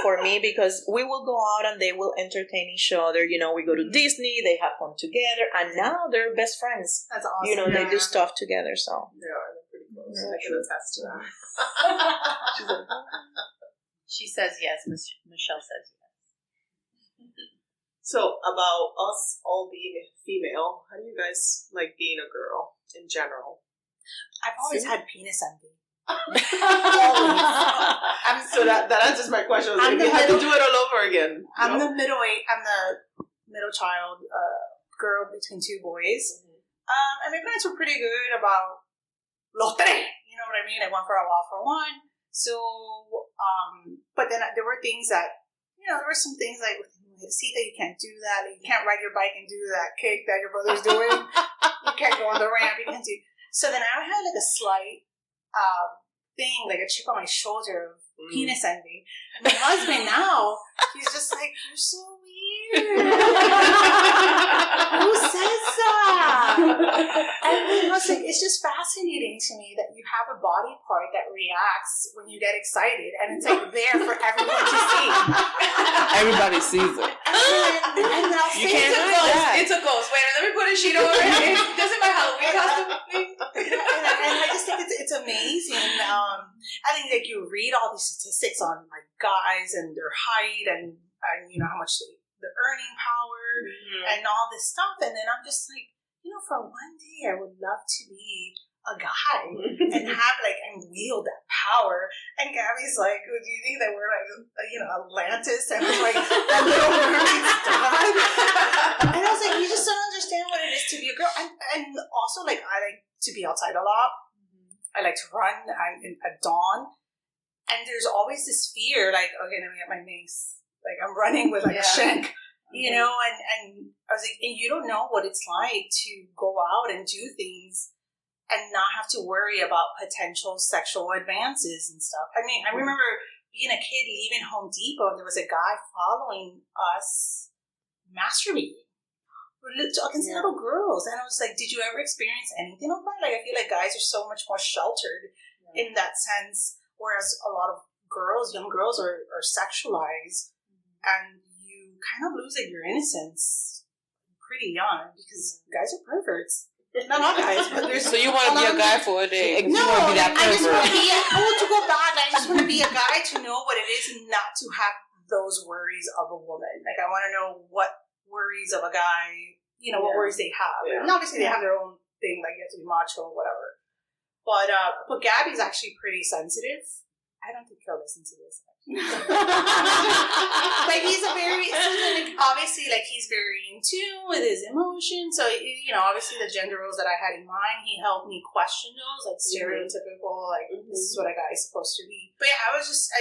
for me because we will go out and they will entertain each other. We go to Disney, they have fun together, and now they're best friends. That's awesome. They do stuff together. So they're pretty close. I can attest to that. She says yes. Michelle says yes. So about us all being female, how do you guys like being a girl in general? I've always had penis envy. So that answers my question. I was like, you have to do it all over again. I'm the middle child, girl between 2 boys. And my parents were pretty good about los tres. You know what I mean? I went for a law for one. So, but then there were things that, there were some things like, see that you can't do that. You can't ride your bike and do that kick that your brother's doing. You can't go on the ramp. You can't do. So then I had like a slight thing, like a chip on my shoulder of penis envy. My husband now, he's just like, you're so weird. Who says that? And I was like, it's just fascinating to me that you have a body part that reacts when you get excited, and it's like there for everyone to see. Everybody sees it. And I'll say it's a ghost. It's a ghost. Wait, let me put a sheet over it. It doesn't my Halloween costume. And I just think it's amazing. I think like you read all these statistics on like guys and their height and how much they the earning power and all this stuff. And then I'm just like, for one day, I would love to be a guy and have and wield that power. And Gabby's like, do you think that we're Atlantis and we're a little mermaid's dog? And I was like, you just don't understand what it is to be a girl. And also, I like to be outside a lot. I like to run at dawn. And there's always this fear, okay, let me get my mace. I'm running with a shank. And I was like, and you don't know what it's like to go out and do things and not have to worry about potential sexual advances and stuff. I mean, I remember being a kid leaving Home Depot, and there was a guy following us masturbating against little girls. And I was like, did you ever experience anything of that? I feel like guys are so much more sheltered in that sense, whereas a lot of young girls are sexualized, and you kind of lose your innocence pretty young because guys are perverts. No, not guys, but there's. So you want to be a guy for a day? No, I just want to be. I want to go back. I just want to be a guy to know what it is and not to have those worries of a woman. I want to know what worries of a guy. What worries they have. Yeah. And obviously, they have their own thing. You have to be macho or whatever. But Gabby's actually pretty sensitive. I don't think he'll listen to this. But he's obviously he's very in tune with his emotions. So obviously the gender roles that I had in mind, he helped me question those stereotypical this is what a guy is supposed to be. But I just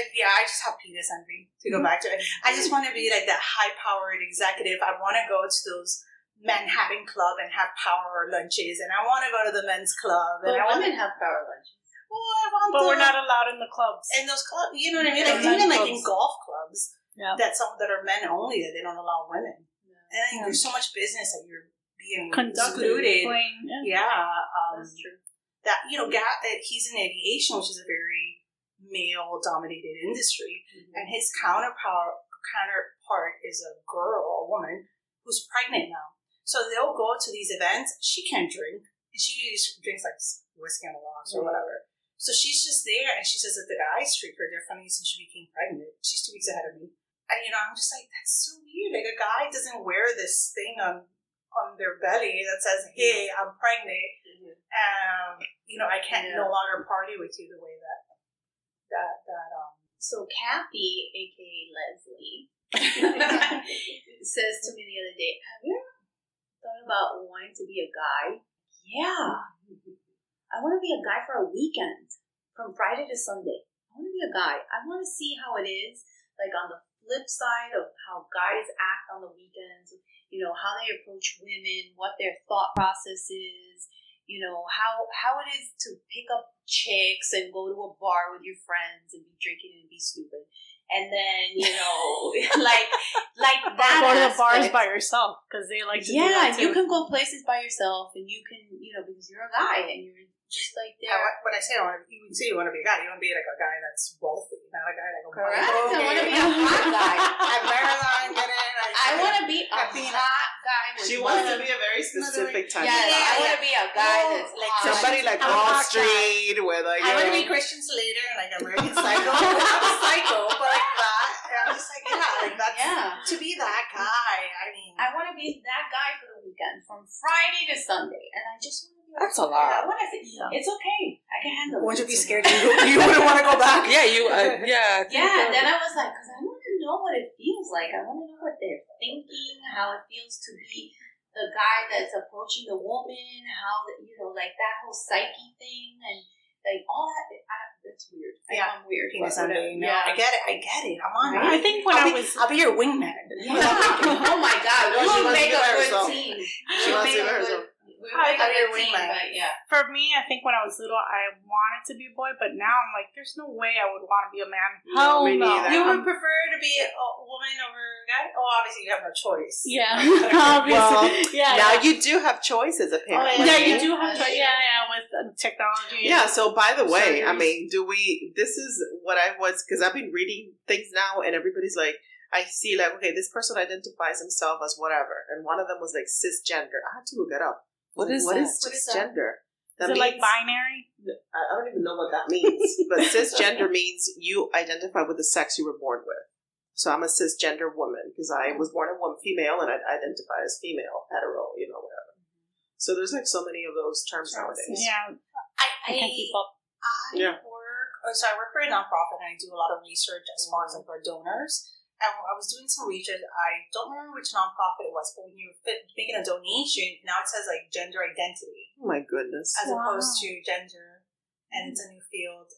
have penis envy to go back to it. I just want to be that high powered executive. I want to go to those Manhattan club and have power lunches, and I want to go to the men's club. And women have power lunches. But we're not allowed in the clubs. In those clubs, you know what I mean? Even in golf clubs, that are men only, that they don't allow women. Yeah. And I think there's so much business that you're being excluded. That's true. That he's in aviation, which is a very male-dominated industry, and his counterpart is a woman who's pregnant now. So they'll go to these events. She can't drink, and she just drinks whiskey on the rocks or whatever. So she's just there, and she says that the guys treat her differently since she became pregnant. She's 2 weeks ahead of me. And, I'm just like, that's so weird. A guy doesn't wear this thing on their belly that says, hey, I'm pregnant. I can't no longer party with you the way that. So Kathy, a.k.a. Leslie, says to me the other day, have you ever thought about wanting to be a guy? Yeah. I want to be a guy for a weekend, from Friday to Sunday. I want to be a guy. I want to see how it is, on the flip side of how guys act on the weekends, how they approach women, what their thought process is, how it is to pick up chicks and go to a bar with your friends and be drinking and be stupid. And then, that. Go to the bars by yourself, because they like to do that too. You can go places by yourself, and you can, because you're a guy, and you're just when I say you would say you want to be a guy, you want to be a guy that's wealthy, not a guy that correct. I want to be a hot guy. At Maryland, I want to be a hot guy. She wants to be a very specific type of guy. I want to be a guy that's somebody Wall Street with I want to be Christian Slater and American Psycho. I'm a psycho, but that. And I'm just that's to be that guy. I mean, I want to be that guy for the weekend, from Friday to Sunday, and I just want to. That's a lot. I want to say, it's okay. I can handle it. Wouldn't you be scared? You wouldn't want to go back? Yeah, yeah. Yeah, then I was like, because I want to know what it feels like. I want to know what they're thinking, how it feels to be the guy that's approaching the woman, how, that whole psyche thing, and all that. That's weird. I'm weird. I get it. I'm on it. I think I'll be your wingman. Yeah. Oh my God. We'll make a good team. She wants to be her. For me, I think when I was little, I wanted to be a boy, but now I'm like, there's no way I would want to be a man. Hell no. You would prefer to be a woman over a guy? Oh, obviously you have no choice. Yeah, obviously. Now you do have choices, apparently. You do have choices. Yeah, with technology. Yeah. So by the way, I mean, this is what I was, because I've been reading things now, and everybody's like, I see okay, this person identifies himself as whatever, and one of them was cisgender. I had to look it up. What is cisgender? Is it binary? I don't even know what that means. But cisgender means you identify with the sex you were born with. So I'm a cisgender woman because I was born a woman, female, and I identify as female, hetero, whatever. So there's like so many of those terms nowadays. Yeah. I can't keep up. I work for a nonprofit and I do a lot of research as far as like our donors. And I was doing some research. I don't remember which nonprofit it was, but when you're making a donation, now it says like gender identity. Oh my goodness. As opposed to gender, and it's a new field,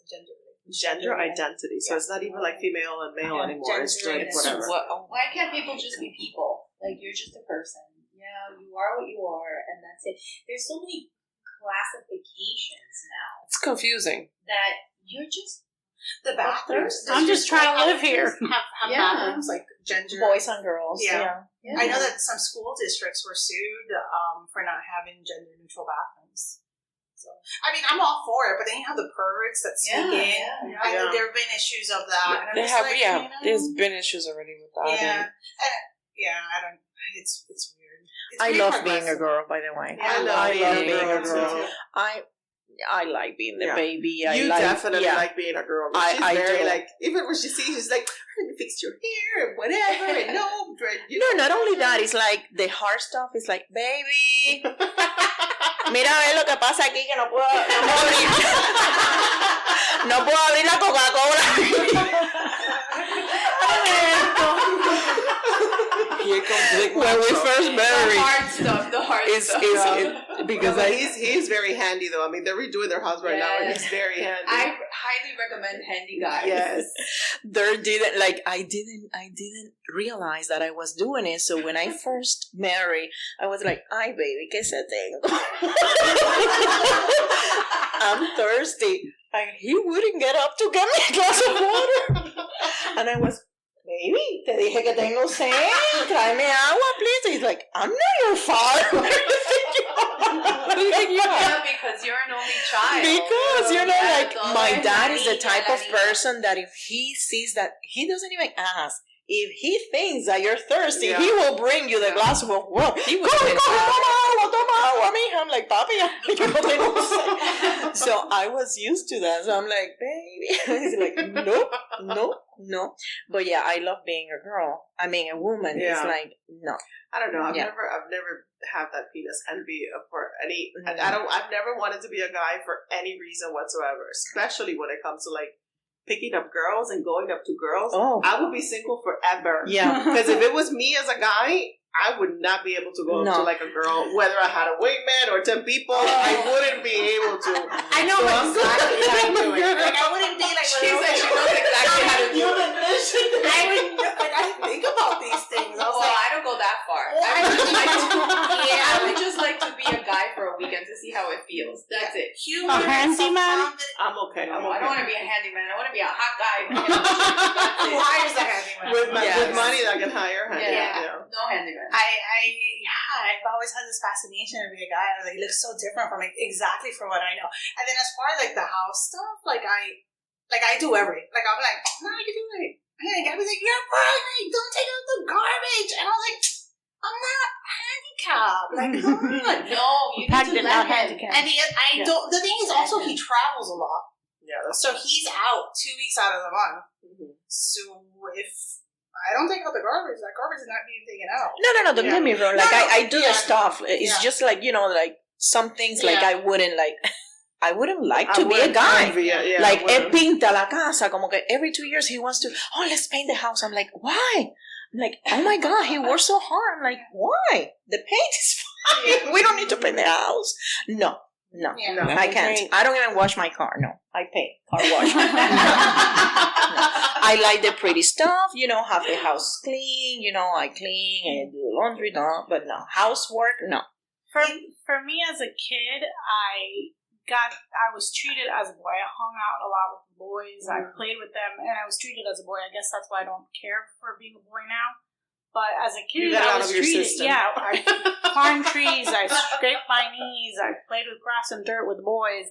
gender identity. So it's not even like female and male anymore. It's like whatever. Why can't people just be people? Like, you're just a person. Yeah, you are what you are, and that's it. There's so many classifications now. It's confusing. That you're just the bathrooms. I'm just trying to live here. Have bathrooms like gender, boys and girls. Yeah. I know that some school districts were sued for not having gender neutral bathrooms. So I mean, I'm all for it, but then you have the perverts that sneak in. I know there have been issues of that. There's been issues already with that. I don't. It's weird. I love being a girl, by the way. I love being a girl. I like being the baby. You definitely like being a girl. She's very do. like, even when she sees, she's like, I'm gonna fix your hair and whatever. And no, not only that. It's like the hard stuff. It's like, baby, mira a ver lo que pasa aquí que no puedo abrir. No puedo abrir la Coca-Cola. Here comes when we first married. The hard stuff. Because he's very handy though. I mean, they're redoing their house right now, and he's very handy. I highly recommend handy guys. Yes. I didn't realize that I was doing it. So when I first married, I was like, "Ay, baby, ¿qué se tengo?" I'm thirsty, and he wouldn't get up to get me a glass of water, and I was. Baby, te dije que tengo sed. Tráeme agua, please. He's like, I'm not your father. What do you think you are? Yeah, because you're an only child. Because you're not like, my dad is the type of person that if he sees that, he doesn't even ask. If he thinks that you're thirsty, he will bring you the glass of water. He will toma agua, mija. I'm like, papi, yo no tengo sed. So I was used to that. So I'm like, baby. He's like, no. But yeah, I love being a girl. I mean, a woman. Yeah. It's like, no. I don't know. I've never had that penis envy for any. I've never wanted to be a guy for any reason whatsoever. Especially when it comes to like picking up girls and going up to girls. Oh. I would be single forever. Yeah. Because if it was me as a guy, I would not be able to go up to like a girl, whether I had a wingman or 10 people. I wouldn't be able to. I know exactly how to do it. Like, I wouldn't be like she said she knows exactly how to do it. I think about these things. I don't go that far. I would just like to be a guy for a weekend to see how it feels. That's it. A handyman? I'm okay. I don't want to be a handyman. I want to be a hot guy. Who hires a handyman? With money that I can hire a handyman. No handyman. I've always had this fascination to be a guy. I was like, he looks so different from exactly from what I know. And then as far as like the house stuff, I do everything. Like I'm like, no, I can do it. And I was like, you're pregnant. Don't take out the garbage. And I was like, I'm not handicapped. Like, come on. No, you need to let him. And the thing is also he travels a lot. Yeah. So he's out 2 weeks out of the month. Mm-hmm. So if I don't take out the garbage, that garbage is not being taken out. No, don't get me wrong. Like, I do the stuff. It's just like, like some things like I wouldn't like to be a guy. Like, él pinta la casa, como que every 2 years he wants to, let's paint the house. I'm like, why? I'm like, oh my God, he works so hard. I'm like, why? The paint is fine. We don't need to paint the house. No, I can't. I don't even wash my car. No, I paint car wash. I like the pretty stuff, have the house clean, I clean and do the laundry, but no, housework, no. For me as a kid, I was treated as a boy. I hung out a lot with the boys. I played with them, and I was treated as a boy. I guess that's why I don't care for being a boy now. But as a kid, I was treated. Yeah, I climbed trees. I scraped my knees. I played with grass and dirt with the boys.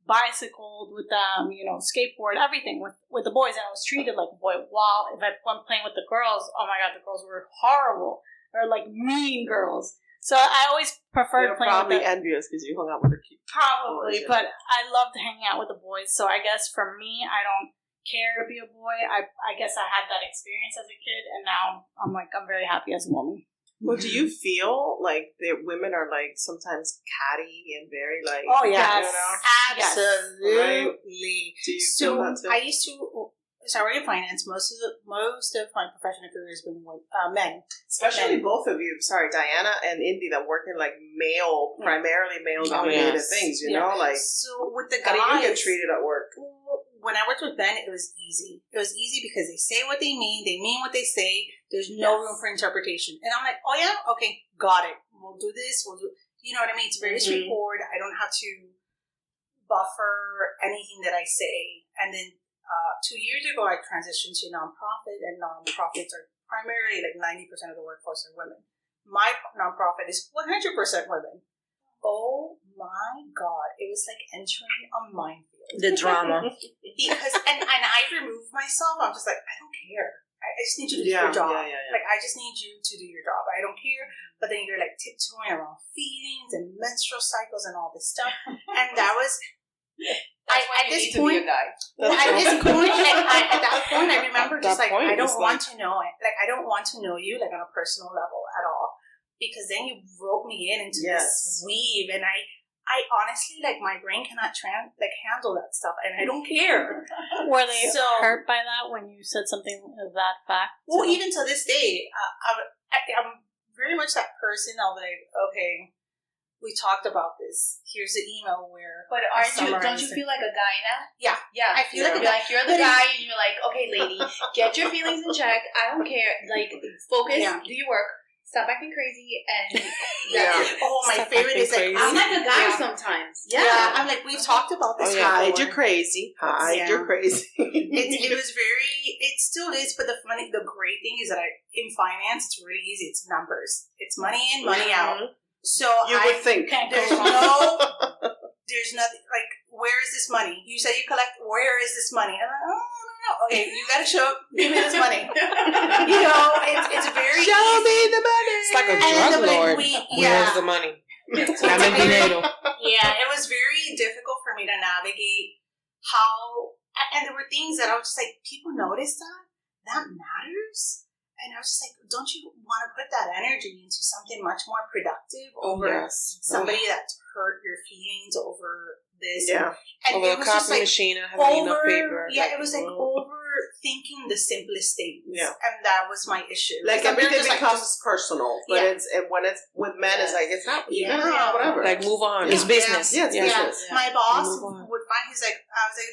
Bicycled with them, skateboard, everything with the boys, and I was treated like a boy. While if I went playing with the girls, oh my God, the girls were horrible. Or like mean girls. So I always preferred playing with them. Probably envious because you hung out with the cute Probably, boys, but I loved hanging out with the boys. So I guess for me, I don't care to be a boy. I guess I had that experience as a kid, and now I'm very happy as a woman. Well, do you feel like that women are like sometimes catty and very like? Oh yeah, you know? absolutely. Right? Do you feel that too? I used to. So I work in finance. Most of my professional career has been with men, especially both of you. Sorry, Diana and Indy, that work in like primarily male-dominated things. You know, like so with the how guys, do you get treated at work? When I worked with men, it was easy. It was easy because they say what they mean. They mean what they say. There's no room for interpretation. And I'm like, oh yeah, okay, got it. We'll do this. You know what I mean? It's very straightforward. I don't have to buffer anything that I say. And then 2 years ago, I transitioned to nonprofit, and nonprofits are primarily like 90% of the workforce are women. My nonprofit is 100% women. Oh my God. It was like entering a minefield. The drama. Because, and I remove myself. I'm just like, I don't care. I just need you to do your job. Yeah. Like, I just need you to do your job. I don't care. But then you're like tiptoeing around feelings and menstrual cycles and all this stuff. And that was... at this point, I remember just like, I don't want to know it. Like, I don't want to know you, like, on a personal level at all. Because then you wrote me into this weave, and I honestly, like, my brain cannot handle that stuff, and I don't care. Were they hurt by that when you said something of that fact? Well, even to this day, I'm very much that person. I'll be like, okay, we talked about this. Here's the email where. But don't you feel like a guy now? Yeah. I feel like a guy. You're the guy, and you're like, okay, lady, get your feelings in check. I don't care. Like, focus, do your work. Stop acting crazy, and oh, my favorite is like, I'm like a guy sometimes. Yeah, I'm like, we've talked about this. Hide your crazy. You're crazy. It was it still is, but the great thing is that in finance, it's really easy. It's numbers. It's money in, money out. So you would think there's nothing like, where is this money? You say you collect. Where is this money? And I'm like, oh, no. Okay, you got to show up. Give me this money. It's very show me the money. It's like a drug lord. Where's the money? Yeah, it was very difficult for me to navigate how, and there were things that I was just like, people notice that matters. And I was just like, don't you want to put that energy into something much more productive over somebody that's hurt your feelings over this? Yeah. And over a copy machine and having enough paper. Yeah, it was like overthinking the simplest things. Yeah. And that was my issue. Like, everything becomes personal. But when it's with men, it's like, it's not, whatever. Like, move on. It's business. Yeah, it's business. My boss would find, I was like,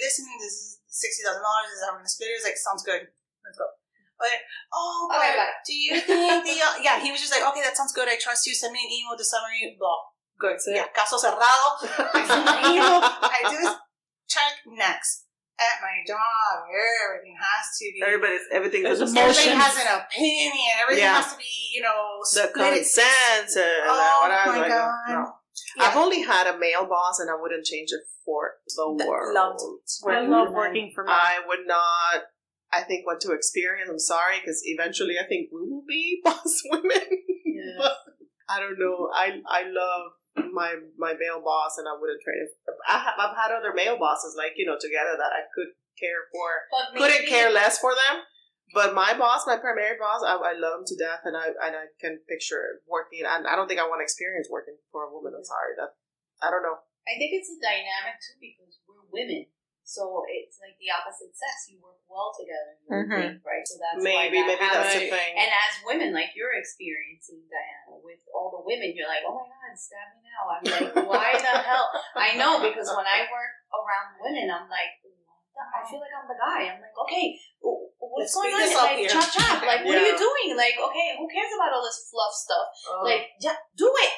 listen, this is $60,000. This is how we're going to split it. He's like, sounds good. Let's go. Like, do you think he was just like, okay, that sounds good. I trust you. Send me an email with the summary. Blah. Good. Yeah. Caso cerrado. I send my email. I do this. Check. Next. At my job, everything has to be. Everything has an opinion. Everything has to be, the consent. My God. No. I've only had a male boss, and I wouldn't change it for the world. I love working for men. I would not. I think what to experience. I'm sorry, because eventually I think we will be boss women. Yeah. But I don't know. I love my male boss, and I wouldn't trade it. I've had other male bosses, like, together that I could care for, couldn't care less for them. But my boss, my primary boss, I love him to death, and I can picture working. And I don't think I want to experience working for a woman. I'm sorry. I don't know. I think it's a dynamic too, because we're women. So it's like the opposite sex. You work well together, you think, right? So that's maybe that's the thing. And as women, like you're experiencing, Diana, with all the women, you're like, oh my God, stab me now. I'm like, why the hell? I know, because when I work around women, I'm like, I feel like I'm the guy. I'm like, okay, what's going on? Like, chop chop. Like, what are you doing? Like, okay, who cares about all this fluff stuff? Like, do it.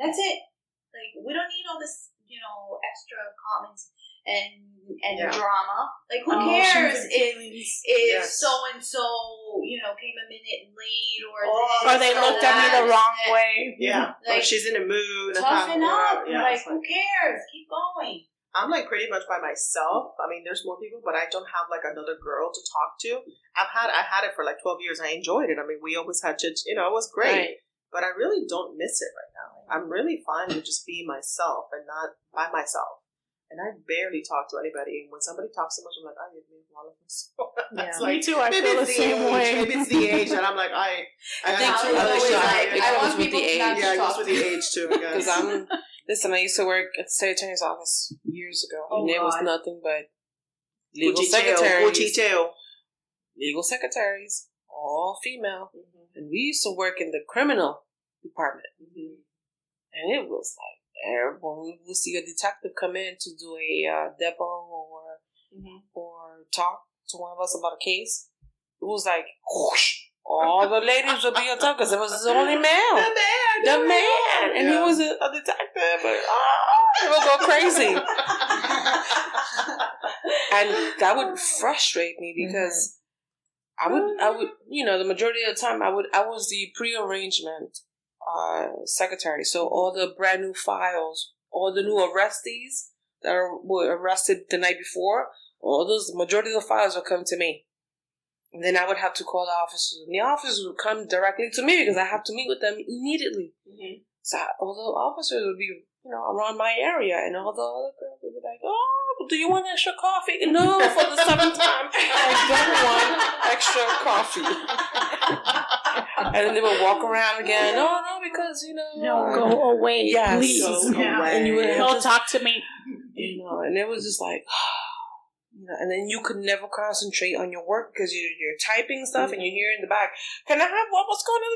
That's it. Like, we don't need all this, extra comments and drama. Like, who cares if so and so came a minute late or they looked at me the wrong way. Yeah, like, she's in a mood. Toughen up. Like, who cares? Keep going. I'm like pretty much by myself. I mean, there's more people, but I don't have like another girl to talk to. I had it for like 12 years. I enjoyed it. I mean, we always had it was great. Right. But I really don't miss it right now. I'm really fine with just being myself and not by myself. And I barely talk to anybody. And when somebody talks so much, I'm like, Yeah. Me too. I feel the same way. Maybe it's the age that I'm like, I think too I was with the age. Yeah, it goes with the age too. Because listen, I used to work at the state attorney's office years ago, and it was nothing but legal secretaries, all female, and we used to work in the criminal department, and it was like when we would see a detective come in to do a depo or talk to one of us about a case, it was like whoosh, all the ladies would be on top because it was only male. The man, and he was a detective, but it would go crazy, and that would frustrate me because I would, the majority of the time I was the pre-arrangement secretary. So all the brand new files, all the new arrestees that were arrested the night before, the majority of the files would come to me. And then I would have to call the officers, and the officers would come directly to me because I have to meet with them immediately. So all the officers would be, around my area, and all the other girls would be like, "Oh, do you want extra coffee?" No, for the seventh time, I don't want extra coffee. And then they would walk around again. No, because no, go away, please. Go away. And you would don't talk to me. And it was just like. And then you could never concentrate on your work because you're typing stuff and you hear in the back, "Can I have what's going on?"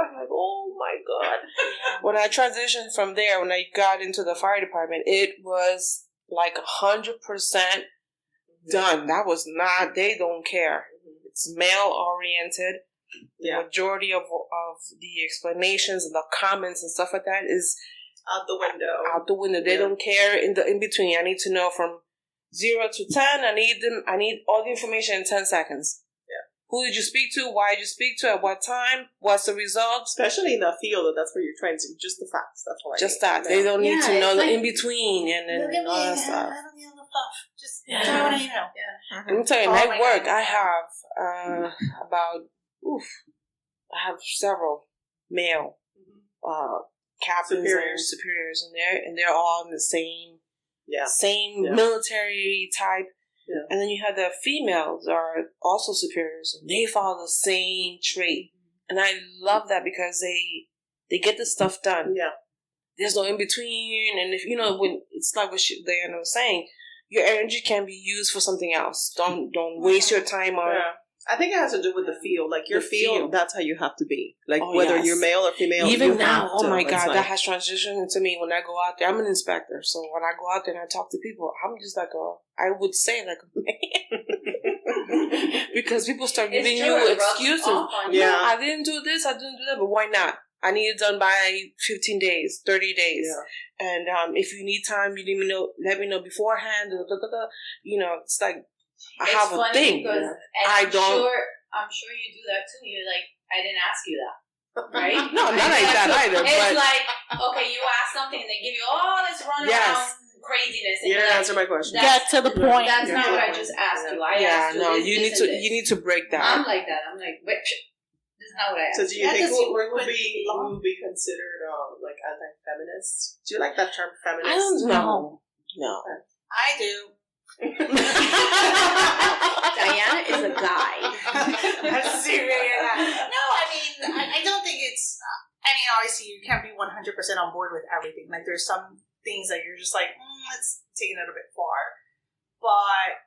I'm like, oh my God. When I transitioned from there, when I got into the fire department, it was like 100% done. That was not, they don't care. It's male oriented. The majority of the explanations and the comments and stuff like that is out the window. They don't care in between. I need to know from 0 to 10. I need all the information in 10 seconds. Yeah. Who did you speak to? Why did you speak to? At what time? What's the result? Especially in the field, that's where you're trying to just the facts. That's all I just that. They don't need to know the in between and all that stuff. Just throw it in. Let me tell you, at work, I have I have several male captains and superiors in there, and they're all in the same military type. Yeah. And then you have the females are also superiors, and they follow the same trait. And I love that because they get the stuff done. Yeah. There's no in between, and if when it's like what Diana was saying, your energy can be used for something else. Don't waste your time on. Yeah. I think it has to do with the field. Like your field, that's how you have to be. Like whether you're male or female. Even now, oh my God, that has transitioned into me when I go out there. I'm an inspector, so when I go out there and I talk to people, I'm just like I would say like a man. Because people start giving you excuses. Yeah, I didn't do this, I didn't do that, but why not? I need it done by 15 days, 30 days. Yeah. And if you need time, you let me know beforehand. It's like, I have a thing. I'm sure you do that too. You're like, I didn't ask you that. Right? No, not like that either. It's like, okay, you ask something and they give you all this runaround craziness. And you didn't answer my question. Get to the point. That's not what I just asked you. I asked you this, you need to break that. I'm like that. I'm like, this is not what I asked. So do you think we would be considered like anti-feminist? Do you like that term, feminist? I don't know. No. I do. Diana is a guy. I'm serious. No, I don't think it's. Obviously, you can't be 100% on board with everything. Like, there's some things that you're just like, let's take it a bit far. But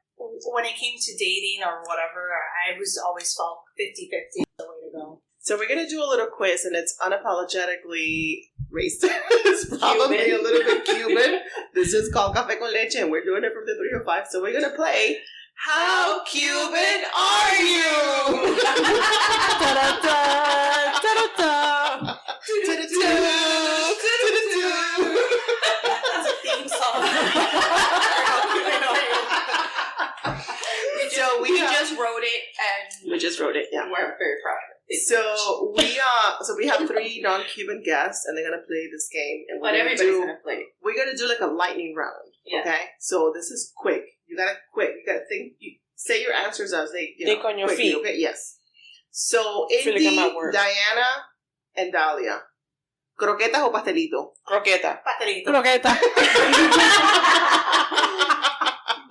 when it came to dating or whatever, I always felt 50-50 the way to go. So we're gonna do a little quiz, and it's unapologetically racist. It's probably a little bit Cuban. This is called Café con Leche, and we're doing it from the 305. So we're gonna play How Cuban Are You? That's a theme song. So we just wrote it, and we just wrote it. Yeah, we're very proud of it. So we have 3 non-Cuban guests, and they're gonna play this game. And everybody's gonna play. We're gonna do like a lightning round. Yeah. Okay. So this is quick. You gotta think. Say your answers as they. Think on your feet. Okay. Yes. So Indy, Diana, and Dahlia. ¿Croquetas o pastelito? Croqueta. Pastelito. Croqueta.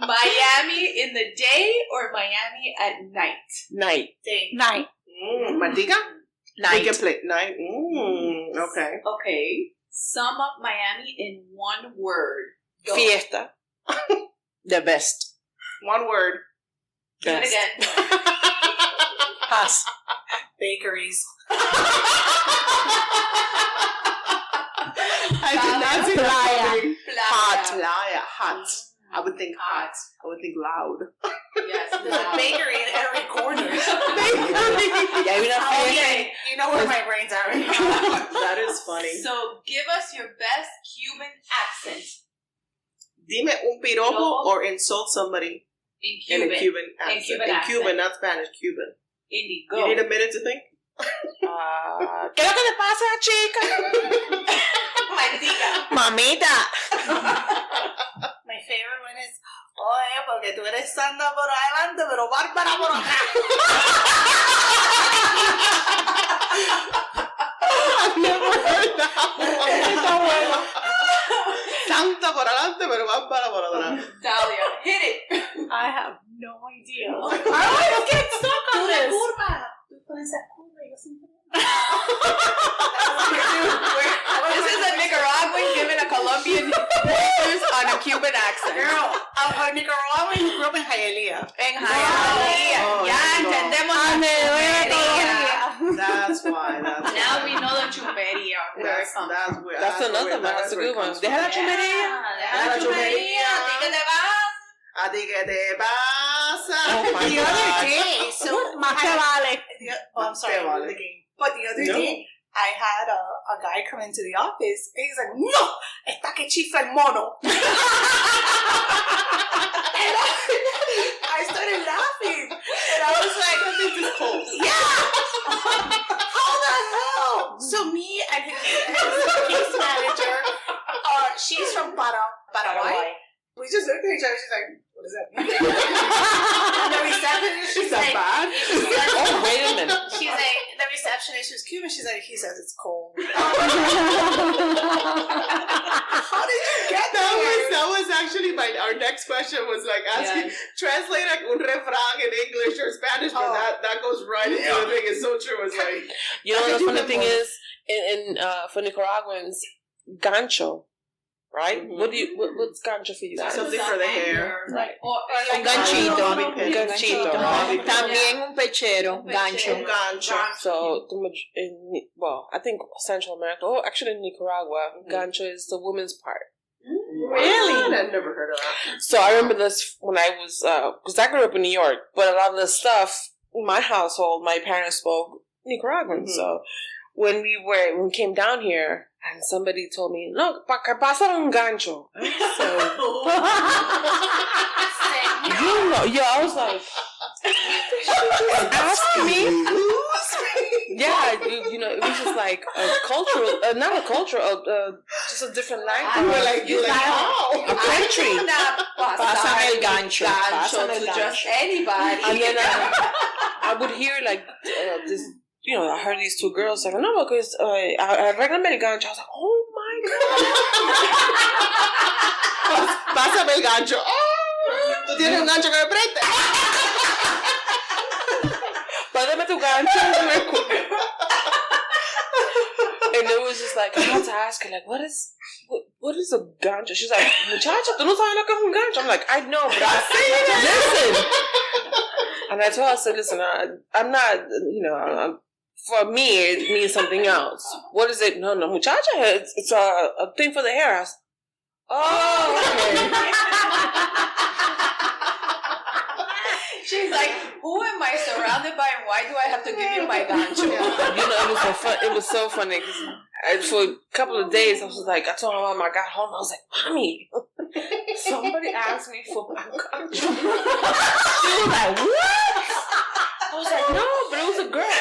Miami in the day or Miami at night? Night. Day. Night. Mantica? Night. We can play night. Okay. Okay. Sum up Miami in one word. Go. Fiesta. The best. One word. Do it again. Pass. Bakeries. I did not see that coming. Hot. Playa. Hot. I would think hot. I would think loud. Yes, There's a bakery in every corner. Okay. You know where my brain's at right now. That is funny. So, give us your best Cuban accent. Dime un piropo or insult somebody In Cuban. in a Cuban accent. In Cuban accent. Cuban, not Spanish. Cuban. Indy, go. You need a minute to think? ¿Qué es lo que le pasa, chica? Maldita. Mamita. My favorite one is, oye, porque tú eres santa por adelante, pero bárbara por acá. I've never heard that one. Santa por adelante, pero bárbara por atrás. Dahlia, hit it. I have no idea. I always get stuck on this. This is a Nicaraguan giving a Colombian answers on a Cuban accent. Girl, a Nicaraguan who grew up in Hialeah. En Hialeah. No, Ya no. entendemos la chupería. That's why. Now we know the chupería. Where it comes from. Where. That's another one. That's a good one. Deja la chumería. Deja la chupería. ¿A ti qué te vas? ¿A ti qué te pasa? Oh my The other God. day, so Más te vale. oh, I'm sorry, Vale. the game. But the other day, I had a guy come into the office, and he's like, "No, está que chifla el mono." And I started laughing, and I was like, This is cold. "Yeah, how the hell?" So me and his case manager, she's from Paraguay. We just looked at each other. She's like, "What does that mean?" And the receptionist, she's Is that like, bad? Oh, wait a minute. she's like, the receptionist was Cuban. She's like, he says it's cold. How did you get that was actually our next question was like asking translate like un refrán in English or Spanish, but that goes right into the thing. It's so true. It's like You know what the funny thing is? For Nicaraguans, gancho. Right? Mm-hmm. What's gancho for you guys? something for the hair. Right. Or Un like ganchito. Bobby pin. Ganchito. Bobby pin. También un pechero. Gancho. Un gancho. So, I think Central America, actually Nicaragua, gancho is the woman's part. Really? I've never heard of that. So I remember this when I was, because I grew up in New York, but a lot of the stuff in my household, my parents spoke Nicaraguan. Mm-hmm. So when we came down here, and somebody told me, no, pasa un gancho. So, I was like, ask me? Yeah, it was just like a cultural, not a cultural, just a different language. You're like, oh. A country. Pásame el gancho. Pásame el to just gancho. anybody. And then I would hear like this, I heard these two girls like, no, because arréglame el gancho. I was like, oh my God. Pásame el gancho. Oh, tú tienes un gancho que me preste. Pásame tu gancho. And it was just like, I had to ask her, like, what is a gancho? She's like, muchacha, tú no sabes lo que es un gancho. I'm like, I know, but listen. And I told her, I said, listen, I'm not, for me, it means something else. What is it? No, muchacha, it's a thing for the hair. I was, okay. She's like, who am I surrounded by and why do I have to give you my gancho? It was so funny. For a couple of days, I was like, I told my mom, I got home, I was like, Mommy, somebody asked me for my gancho. She was like, what? I was like, no, but it was a girl.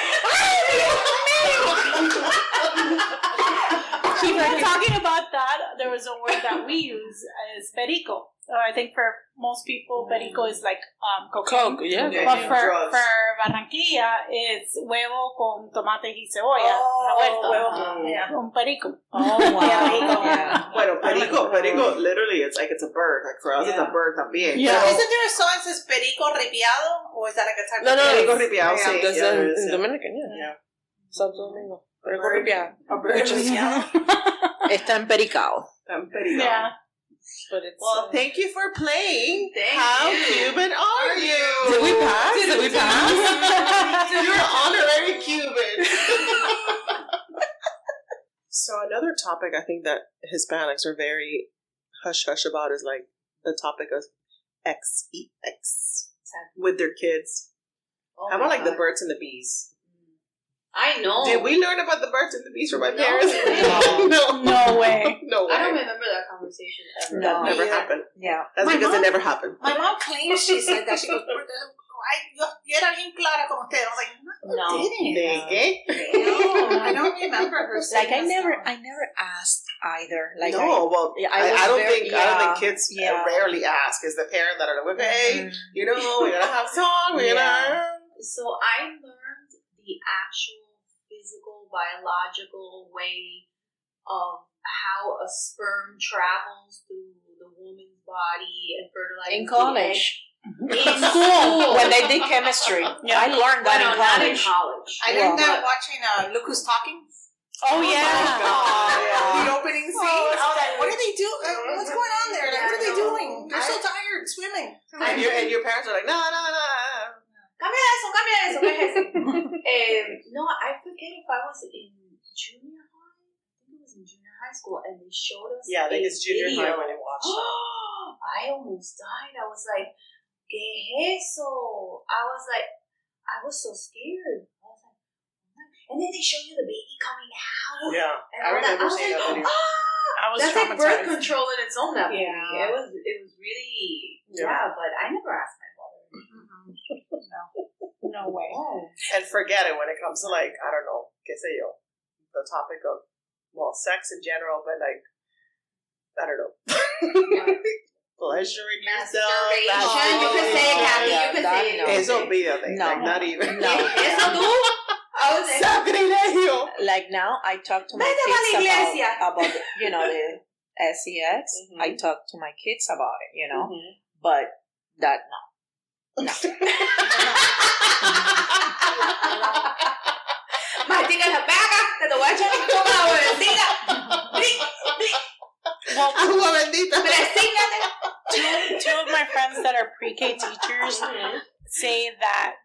She's like, talking about that, there was a word that we use as perico. So I think for most people, perico is like Coke, cocaine. yeah. But for Barranquilla, it's huevo con tomate y cebolla. Un perico. Oh, wow. Yeah. Bueno, perico, literally, it's like it's a bird. Like for us, it's a bird también. Yeah. So isn't there a song that says perico ripiado? Or is that like a type of perico ripiado? Sí, that's in Dominican, yeah. Santo Domingo. Perico ripiado. Está empericado. Yeah. But it's, well, thank you for playing. How Cuban are you? Did we pass? You're an honorary Cuban. So another topic I think that Hispanics are very hush-hush about is like the topic of X with their kids. How about like the birds and the bees? I know. Did we learn about the birds and the bees from my parents? No way. No way. I don't remember that conversation ever. No, that never happened. Yeah. That's because it never happened. My mom claims she said that. She goes, yo era bien clara con usted. I was like, no, didn't. No, I don't remember her saying like I never asked either. Like I don't think kids rarely ask. Is the parent that are like, okay, we're gonna have song, we're gonna. So I learned the actual physical, biological way of how a sperm travels through the woman's body and fertilizes in college. In school. When they did chemistry. Yeah. I learned that in college. Not in college. I learned that watching Look Who's Talking. Oh, yeah. The opening scene. I was like, what are they doing? What's going on there? Like, what are they doing? They're so tired swimming. And your parents are like, no. Cambia eso. No, I forget if I was in junior high. I think it was in junior high school, and they showed us. Yeah, I think it's junior high when I watched it. I almost died. I was like, ¿qué es eso? I was so scared. I was like, and then they show you the baby coming out. Yeah, and I remember seeing that video. I was that's like birth control in its own. That movie. Yeah. It was really but I never asked my mother. No way. And forget it when it comes to like, I don't know, qué sé yo, the topic of, sex in general, but like, I don't know. Pleasuring yourself. You could say it, Kathy. You could say it. Eso olvídate. No. Like, not even. No. Eso tú? Sacrilegio. Like now, I talk to my kids about the SEX. Mm-hmm. I talk to my kids about it, but that no. Martica la vaca, te voy a echar mi coca agua bendita. Agua bendita. Two of my friends that are pre-K teachers say that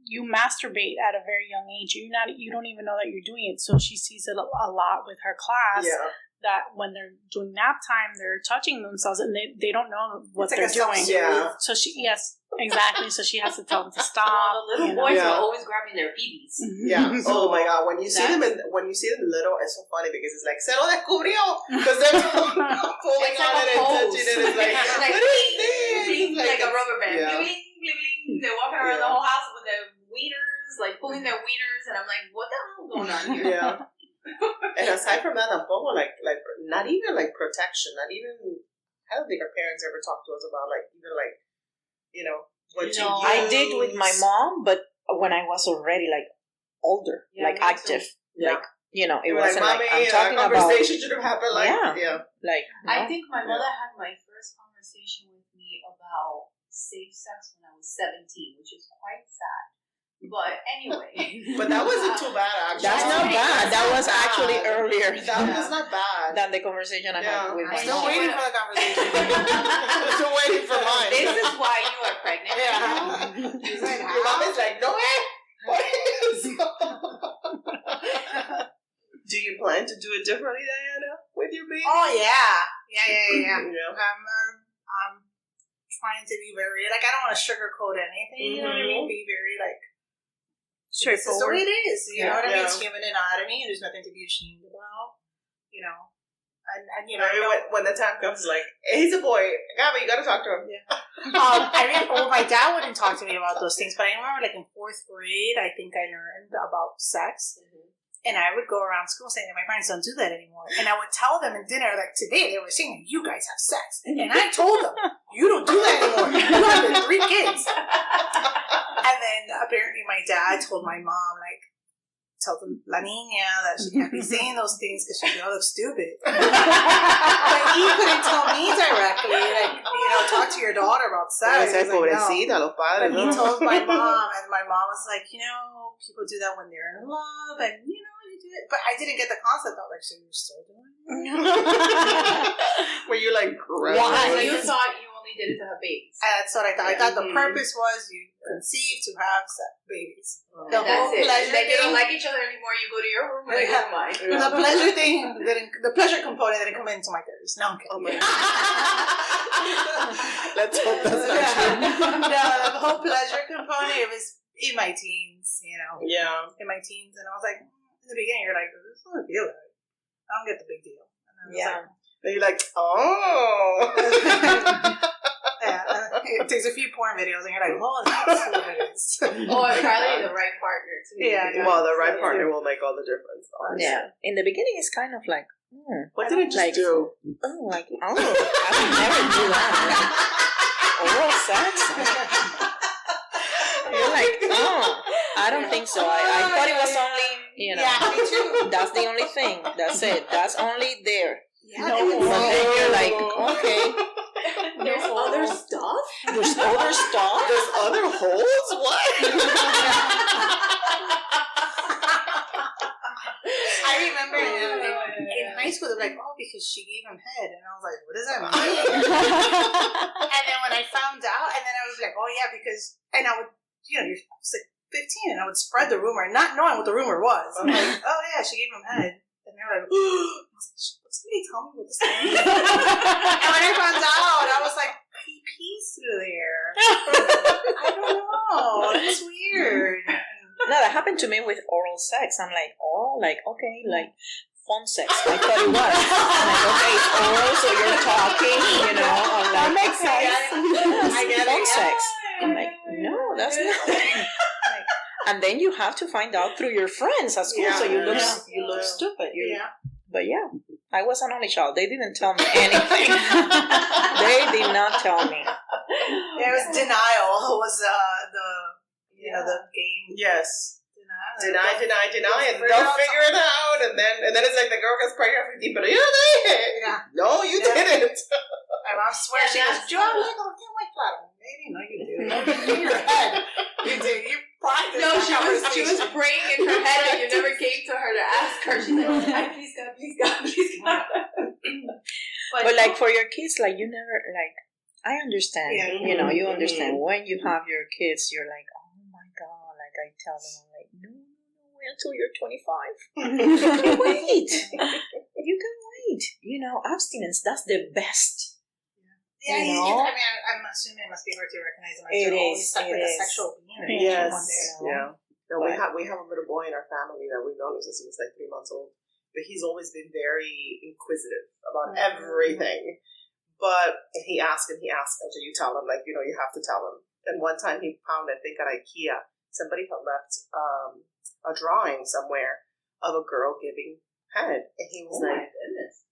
you masturbate at a very young age. You don't even know that you're doing it. So she sees it a lot with her class. Yeah. That when they're doing nap time, they're touching themselves and they don't know what they're doing. Yeah. So exactly. So she has to tell them to stop. Well, the little boys are always grabbing their BBs. Mm-hmm. Yeah. Oh my God. When you see them little, it's so funny because it's like se lo descubrió because they're pulling on it and touching it. It's like what is this? Like a rubber band. Yeah. They're walking around the whole house with their wieners, like pulling their wieners, and I'm like, what the hell is going on here? Yeah. And aside from that, tampoco like not even like protection, not even. I don't think our parents ever talked to us about like even like what you use. I did with my mom, but when I was already like older, like active, like it wasn't like I'm talking about. Conversation should have happened like like. I think my mother had my first conversation with me about safe sex when I was 17, which is quite sad. But anyway. But that wasn't too bad, actually. That's not bad. That was actually earlier. That was not bad. Than the conversation I had with my mom. Still waiting for the conversation. Still waiting for mine. This is why you are pregnant. Yeah. Your mom is like, no way. What is Do you plan to do it differently, Diana, with your baby? Oh, yeah. Yeah. I'm trying to be very, like, I don't want to sugarcoat anything, you know what I mean? Be very, like, straightforward. This is the way it is, you know what I mean? It's human anatomy, and there's nothing to be ashamed about, And when the time comes, like, hey, he's a boy, Gabby, you gotta talk to him. Yeah. My dad wouldn't talk to me about those things, but I remember, like, in 4th grade, I think I learned about sex. Mm-hmm. And I would go around school saying that my parents don't do that anymore. And I would tell them in dinner, like, today they were saying, you guys have sex. And I told them, you don't do that anymore. You have the 3 kids. And then apparently my dad told my mom, like, tell la niña that she can't be saying those things because she's going to look stupid. But he couldn't tell me directly, like, talk to your daughter about sex. Like, no. But he told my mom, and my mom was like, people do that when they're in love, and, you do it. But I didn't get the concept of, like, so you're still doing it? Were you like, gross? Why? So you thought you only did it to have babies. That's what I thought. I thought the purpose was you conceive to have babies. The whole pleasure thing. You don't like each other anymore. You go to your room and I go to mine. The pleasure thing, the pleasure component didn't come into my 30s. No, I'm kidding. Let's hope that's not true. No, the whole pleasure component, it was in my teens, Yeah. In my teens. And I was like, in the beginning, you're like, this doesn't feel good. I don't get the big deal. Yeah. Then you're like, oh. Yeah. It takes a few porn videos and you're like, oh, that's what it is. Oh, and probably the right partner too. Yeah. Well, the right partner will make all the difference. Honestly. Yeah. In the beginning, it's kind of like, what did it just do? Oh, I would never do that. Oral sex? You're like, I don't think so. I thought it was only, Yeah, me too. That's the only thing. That's it. That's only there. Yeah, but then you're like, okay. There's other stuff? There's other stuff? There's other holes? What? I remember in high school, they're like, oh, because she gave him head. And I was like, what does that mean? And then when I found out, and then I was like, oh, yeah, because, and I would, you're like 15, and I would spread the rumor, not knowing what the rumor was. I'm like, oh, yeah, she gave him head. And they were like, somebody tell me what this means. And when I found out, I was like, PP's through there. I don't know. That's weird. No, that happened to me with oral sex. I'm like, oral? Like, okay, like phone sex. I thought it was. I'm like, okay, it's oral, so you're talking, I'm that like, makes sense. I get phone sex. I'm like, no, that's not. And then you have to find out through your friends at school, so you look stupid. But yeah, I was an only child. They didn't tell me anything. They did not tell me. It was denial. Was the game? Yes. Deny, and they'll figure it out, and then it's like the girl gets pregnant at 15, but you did it. Yeah. No, you didn't. My mom swears she goes, Joe, I'm like, okay, my flat. Maybe no, you did. In your head, you did. You practiced. No, she was praying in her head, and you never came to her to ask her. She's like, please God, please God, please God. But like for your kids, like you never like. I understand. Yeah. You understand when you have your kids, you're like, oh my God. Like I tell them, I'm like, no, wait until you're 25. You can wait. You can wait. Abstinence, that's the best. Yeah, I mean, I'm assuming it must be hard to recognize them as your own a sexual being. Yes. Yeah. No, we have a little boy in our family that we've known since he was like 3 months old. But he's always been very inquisitive about everything. But he asks until you tell him, like, you have to tell him. And one time he found, I think at IKEA, somebody had left a drawing somewhere of a girl giving head. And he was like,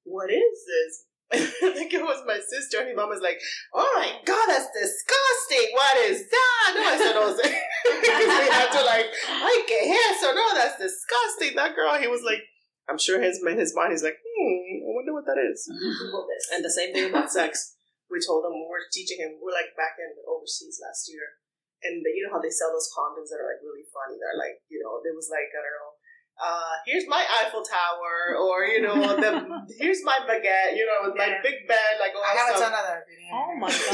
what is this? I think it was my sister, and his mom was like, oh my God, that's disgusting. What is that? No, I said, no. Because we had to like, ay, que eso? No, that's disgusting. That girl, he was like, I'm sure in his mind, he's like, I wonder what that is. And the same thing about sex. We told him, we were teaching him, we're like back in overseas last year. And you know how they sell those condoms that are like really funny? They're like, there was like, I don't know, here's my Eiffel Tower, or here's my baguette, with my big bed, like all that stuff. I haven't done another video. Oh my God!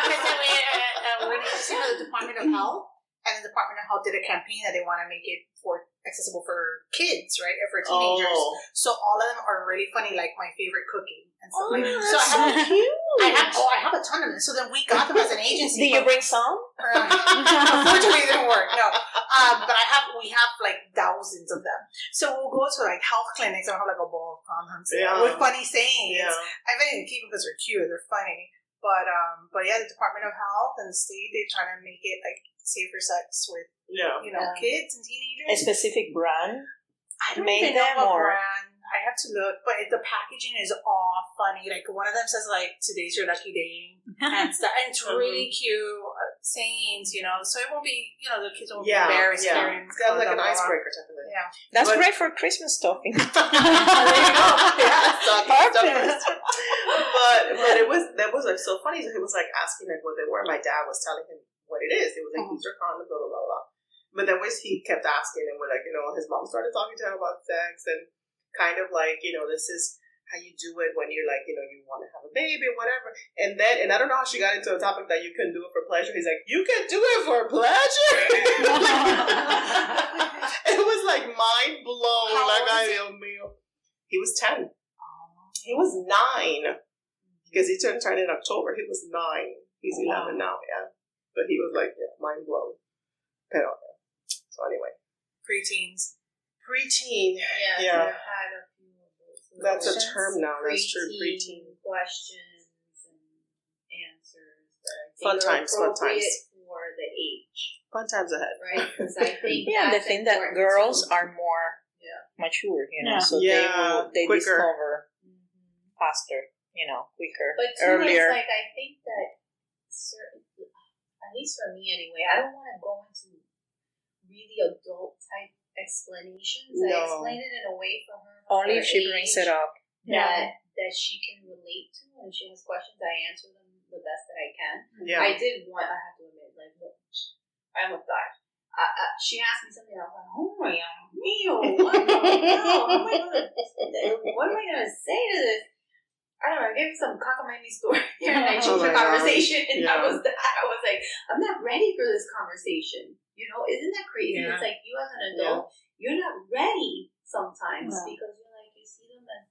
Because we're using the Department of Health, and the Department of Health did a campaign that they want to make it accessible for kids, right, or for teenagers. Oh. So all of them are really funny, like my favorite cookie and stuff like that. So I have a ton of them. So then we got them as an agency. Did you bring some? Unfortunately, it didn't work. No, but we have like thousands of them. So we'll go to like health clinics and we'll have like a bowl of condoms with funny sayings. Yeah. I bet you keep them because they're cute. They're funny. But yeah, the Department of Health and the state, they're trying to make it like safer sex with kids and teenagers. A specific brand? I don't even know what brand. I have to look, but the packaging is all funny. Like one of them says, like, "Today's your lucky day," and stuff. And it's really cute sayings, So it won't be, the kids won't be embarrassed. Yeah, it's got like an icebreaker type of thing. Yeah, that's great for Christmas stuffing. There you go. Yeah, stuffers. But that was like so funny. He was like asking like what they were. My dad was telling him what it is. It was like these are condoms, blah blah blah blah. But then he kept asking, and we're like, his mom started talking to him about sex and kind of like, this is how you do it when you're like, you want to have a baby or whatever. And I don't know how she got into a topic that you couldn't do it for pleasure. He's like, you can do it for pleasure? It was like mind blown. He was 10. He was 9. Because he turned in October. He was 9. He's 11 now, yeah. But he was like, mind blown. Pero, so anyway. Preteen. Yeah. I've had a few of those. That's a term now. That's true. Preteen. Questions and answers. Fun times. For the age. Fun times ahead. Right? Because I think the thing that girls are more mature, so they discover faster, quicker, but earlier. But I think that at least for me anyway, I don't want to go into really adult type explanations. No. I explain it in a way for her. Only if she brings it up. That she can relate to, and if she has questions, I answer them the best that I can. Yeah. I have to admit, I almost died. She asked me something, I was like, oh my God, what am I going to say to this? I don't know, I gave her some cockamamie story here, and I changed the conversation, and I was like, I'm not ready for this conversation. Isn't that crazy? Yeah. It's like you as an adult, you're not ready sometimes because you see them as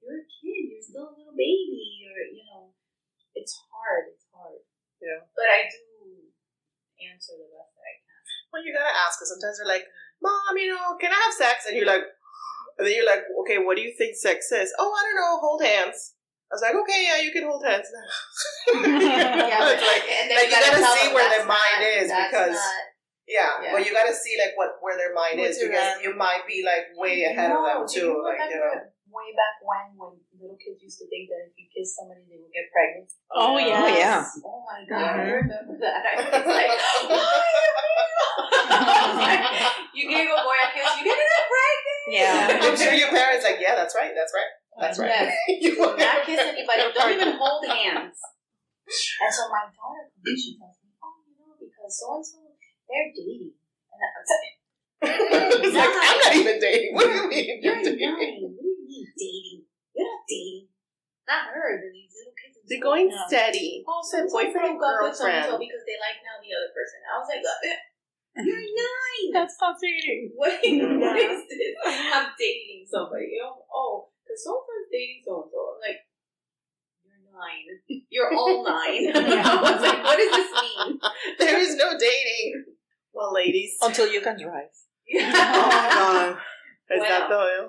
you're a kid, you're still a little baby, or it's hard. Yeah. But I do answer the best that I can. Well, you gotta ask, because sometimes they're like, Mom, can I have sex? And then you're like, okay, what do you think sex is? Oh, I don't know, hold hands. I was like, okay, yeah, you can hold hands. It's like you gotta see where their mind is, because well, you gotta see where their mind is, because you might be way ahead of them too. Way back when little kids used to think that if you kiss somebody they would get pregnant. Oh yeah. Oh my God, I remember that. I was like, you gave a boy a kiss, you didn't get pregnant. Yeah. I'm sure your parents that's right. Yeah. You will not kiss anybody. Don't even hold hands. And so my daughter comes and she tells me, because so and so they're dating. And it's like, I'm not even dating. What do you mean? You're dating. What do you mean dating? You're not dating. Not her, but these little kids. They're going steady. Oh, so boyfriend and girlfriend. Because they like now the other person. I was like, you're 9. That's not dating. What is this? I'm dating somebody. Because so-and-so's dating so-and-so. I'm like, you're 9. You're all 9. I was like, what does this mean? There is no dating. Well, ladies. Until you can drive. Oh my God. Is that the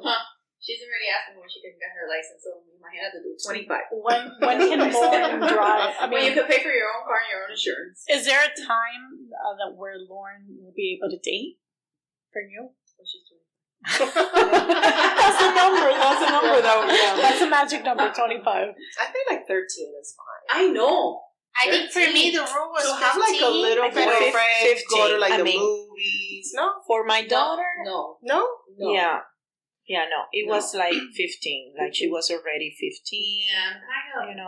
She's already asking when she can get her license, so we might have to do 25. When can Lauren drive? When you can pay for your own car and your own insurance. Is there a time where Lauren will be able to date for you? When she's 20. That's a number. Though. Yeah. That's a magic number, 25. I think 13 is fine. I know. I think for me the rule was 15. Have a little boyfriend, go to the movies. No, for my daughter, no. Yeah, no. It was 15. She was already 15. Yeah, kind of. I don't know.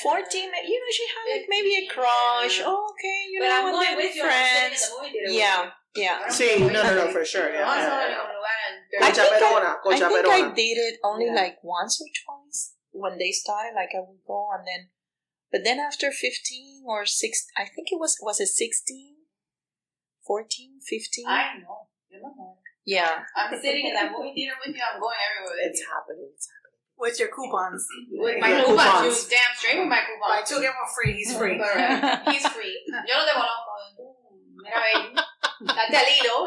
14. She had maybe a crush. Oh, okay, but I'm going with you. friends. Yeah. See, no, for sure. Yeah. I think I dated only once or twice when they started. I would go and then. But then after 15 or 16, I think it was it 16? 14, 15? I know. You're not more. Yeah. I'm sitting in that movie theater with you. I'm going everywhere with you. It's happening. With your coupons. With my coupons. You damn straight with my coupons. Buy 2 get 1 free. He's free. He's free. Yo no te conozco. Mira, ven. Tate al hilo.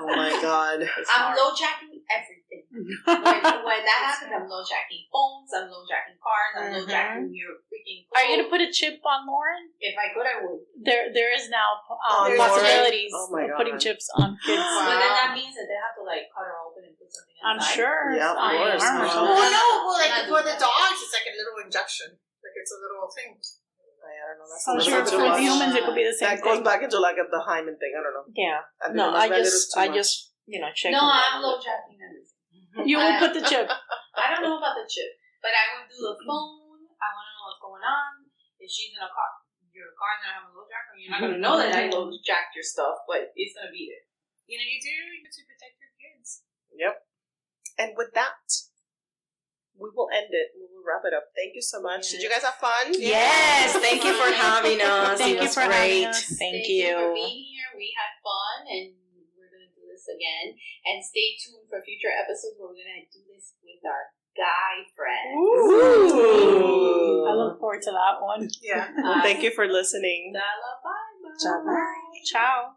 Oh my God. I'm low-jacking everything. When that happens, I'm low-jacking phones, I'm low-jacking cars, I'm low-jacking your freaking freaking cool. Are you gonna put a chip on Lauren? If I could, I would. There is now Lauren? possibilities Oh of putting chips on kids. But then that means that they have to like cut her open and put something inside. I'm sure. Yeah, of course. Oh no, well, like for the dogs, it's like a little injection. Like it's a little thing. I don't know. That's I'm sure too for much. humans it could be the same That goes thing. back into like the hymen thing. I don't know. Yeah. I No, I just check. No, I'm low jacking everything. You would put the chip. I don't know about the chip, but I would do the phone. I want to know what's going on. If she's in a car, your car is gonna have a low jack, you're not gonna know that I low jacked your stuff, but it's gonna be there. You know, you do to protect your kids. Yep. And with that, we will end it. We will wrap it up. Thank you so much. Did you guys have fun? Yes, thank you for having us. Thank it you was for great. having us. Thank you you. for being here. We had fun, and we're gonna do this again. And stay tuned for future episodes where we're gonna do this with our guy friends. Ooh. I look forward to that one. Yeah. Thank you for listening. Bye. Ciao.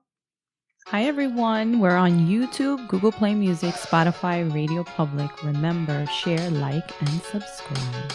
Hi everyone, we're on YouTube, Google Play Music, Spotify, Radio Public. Remember, share, like, and subscribe.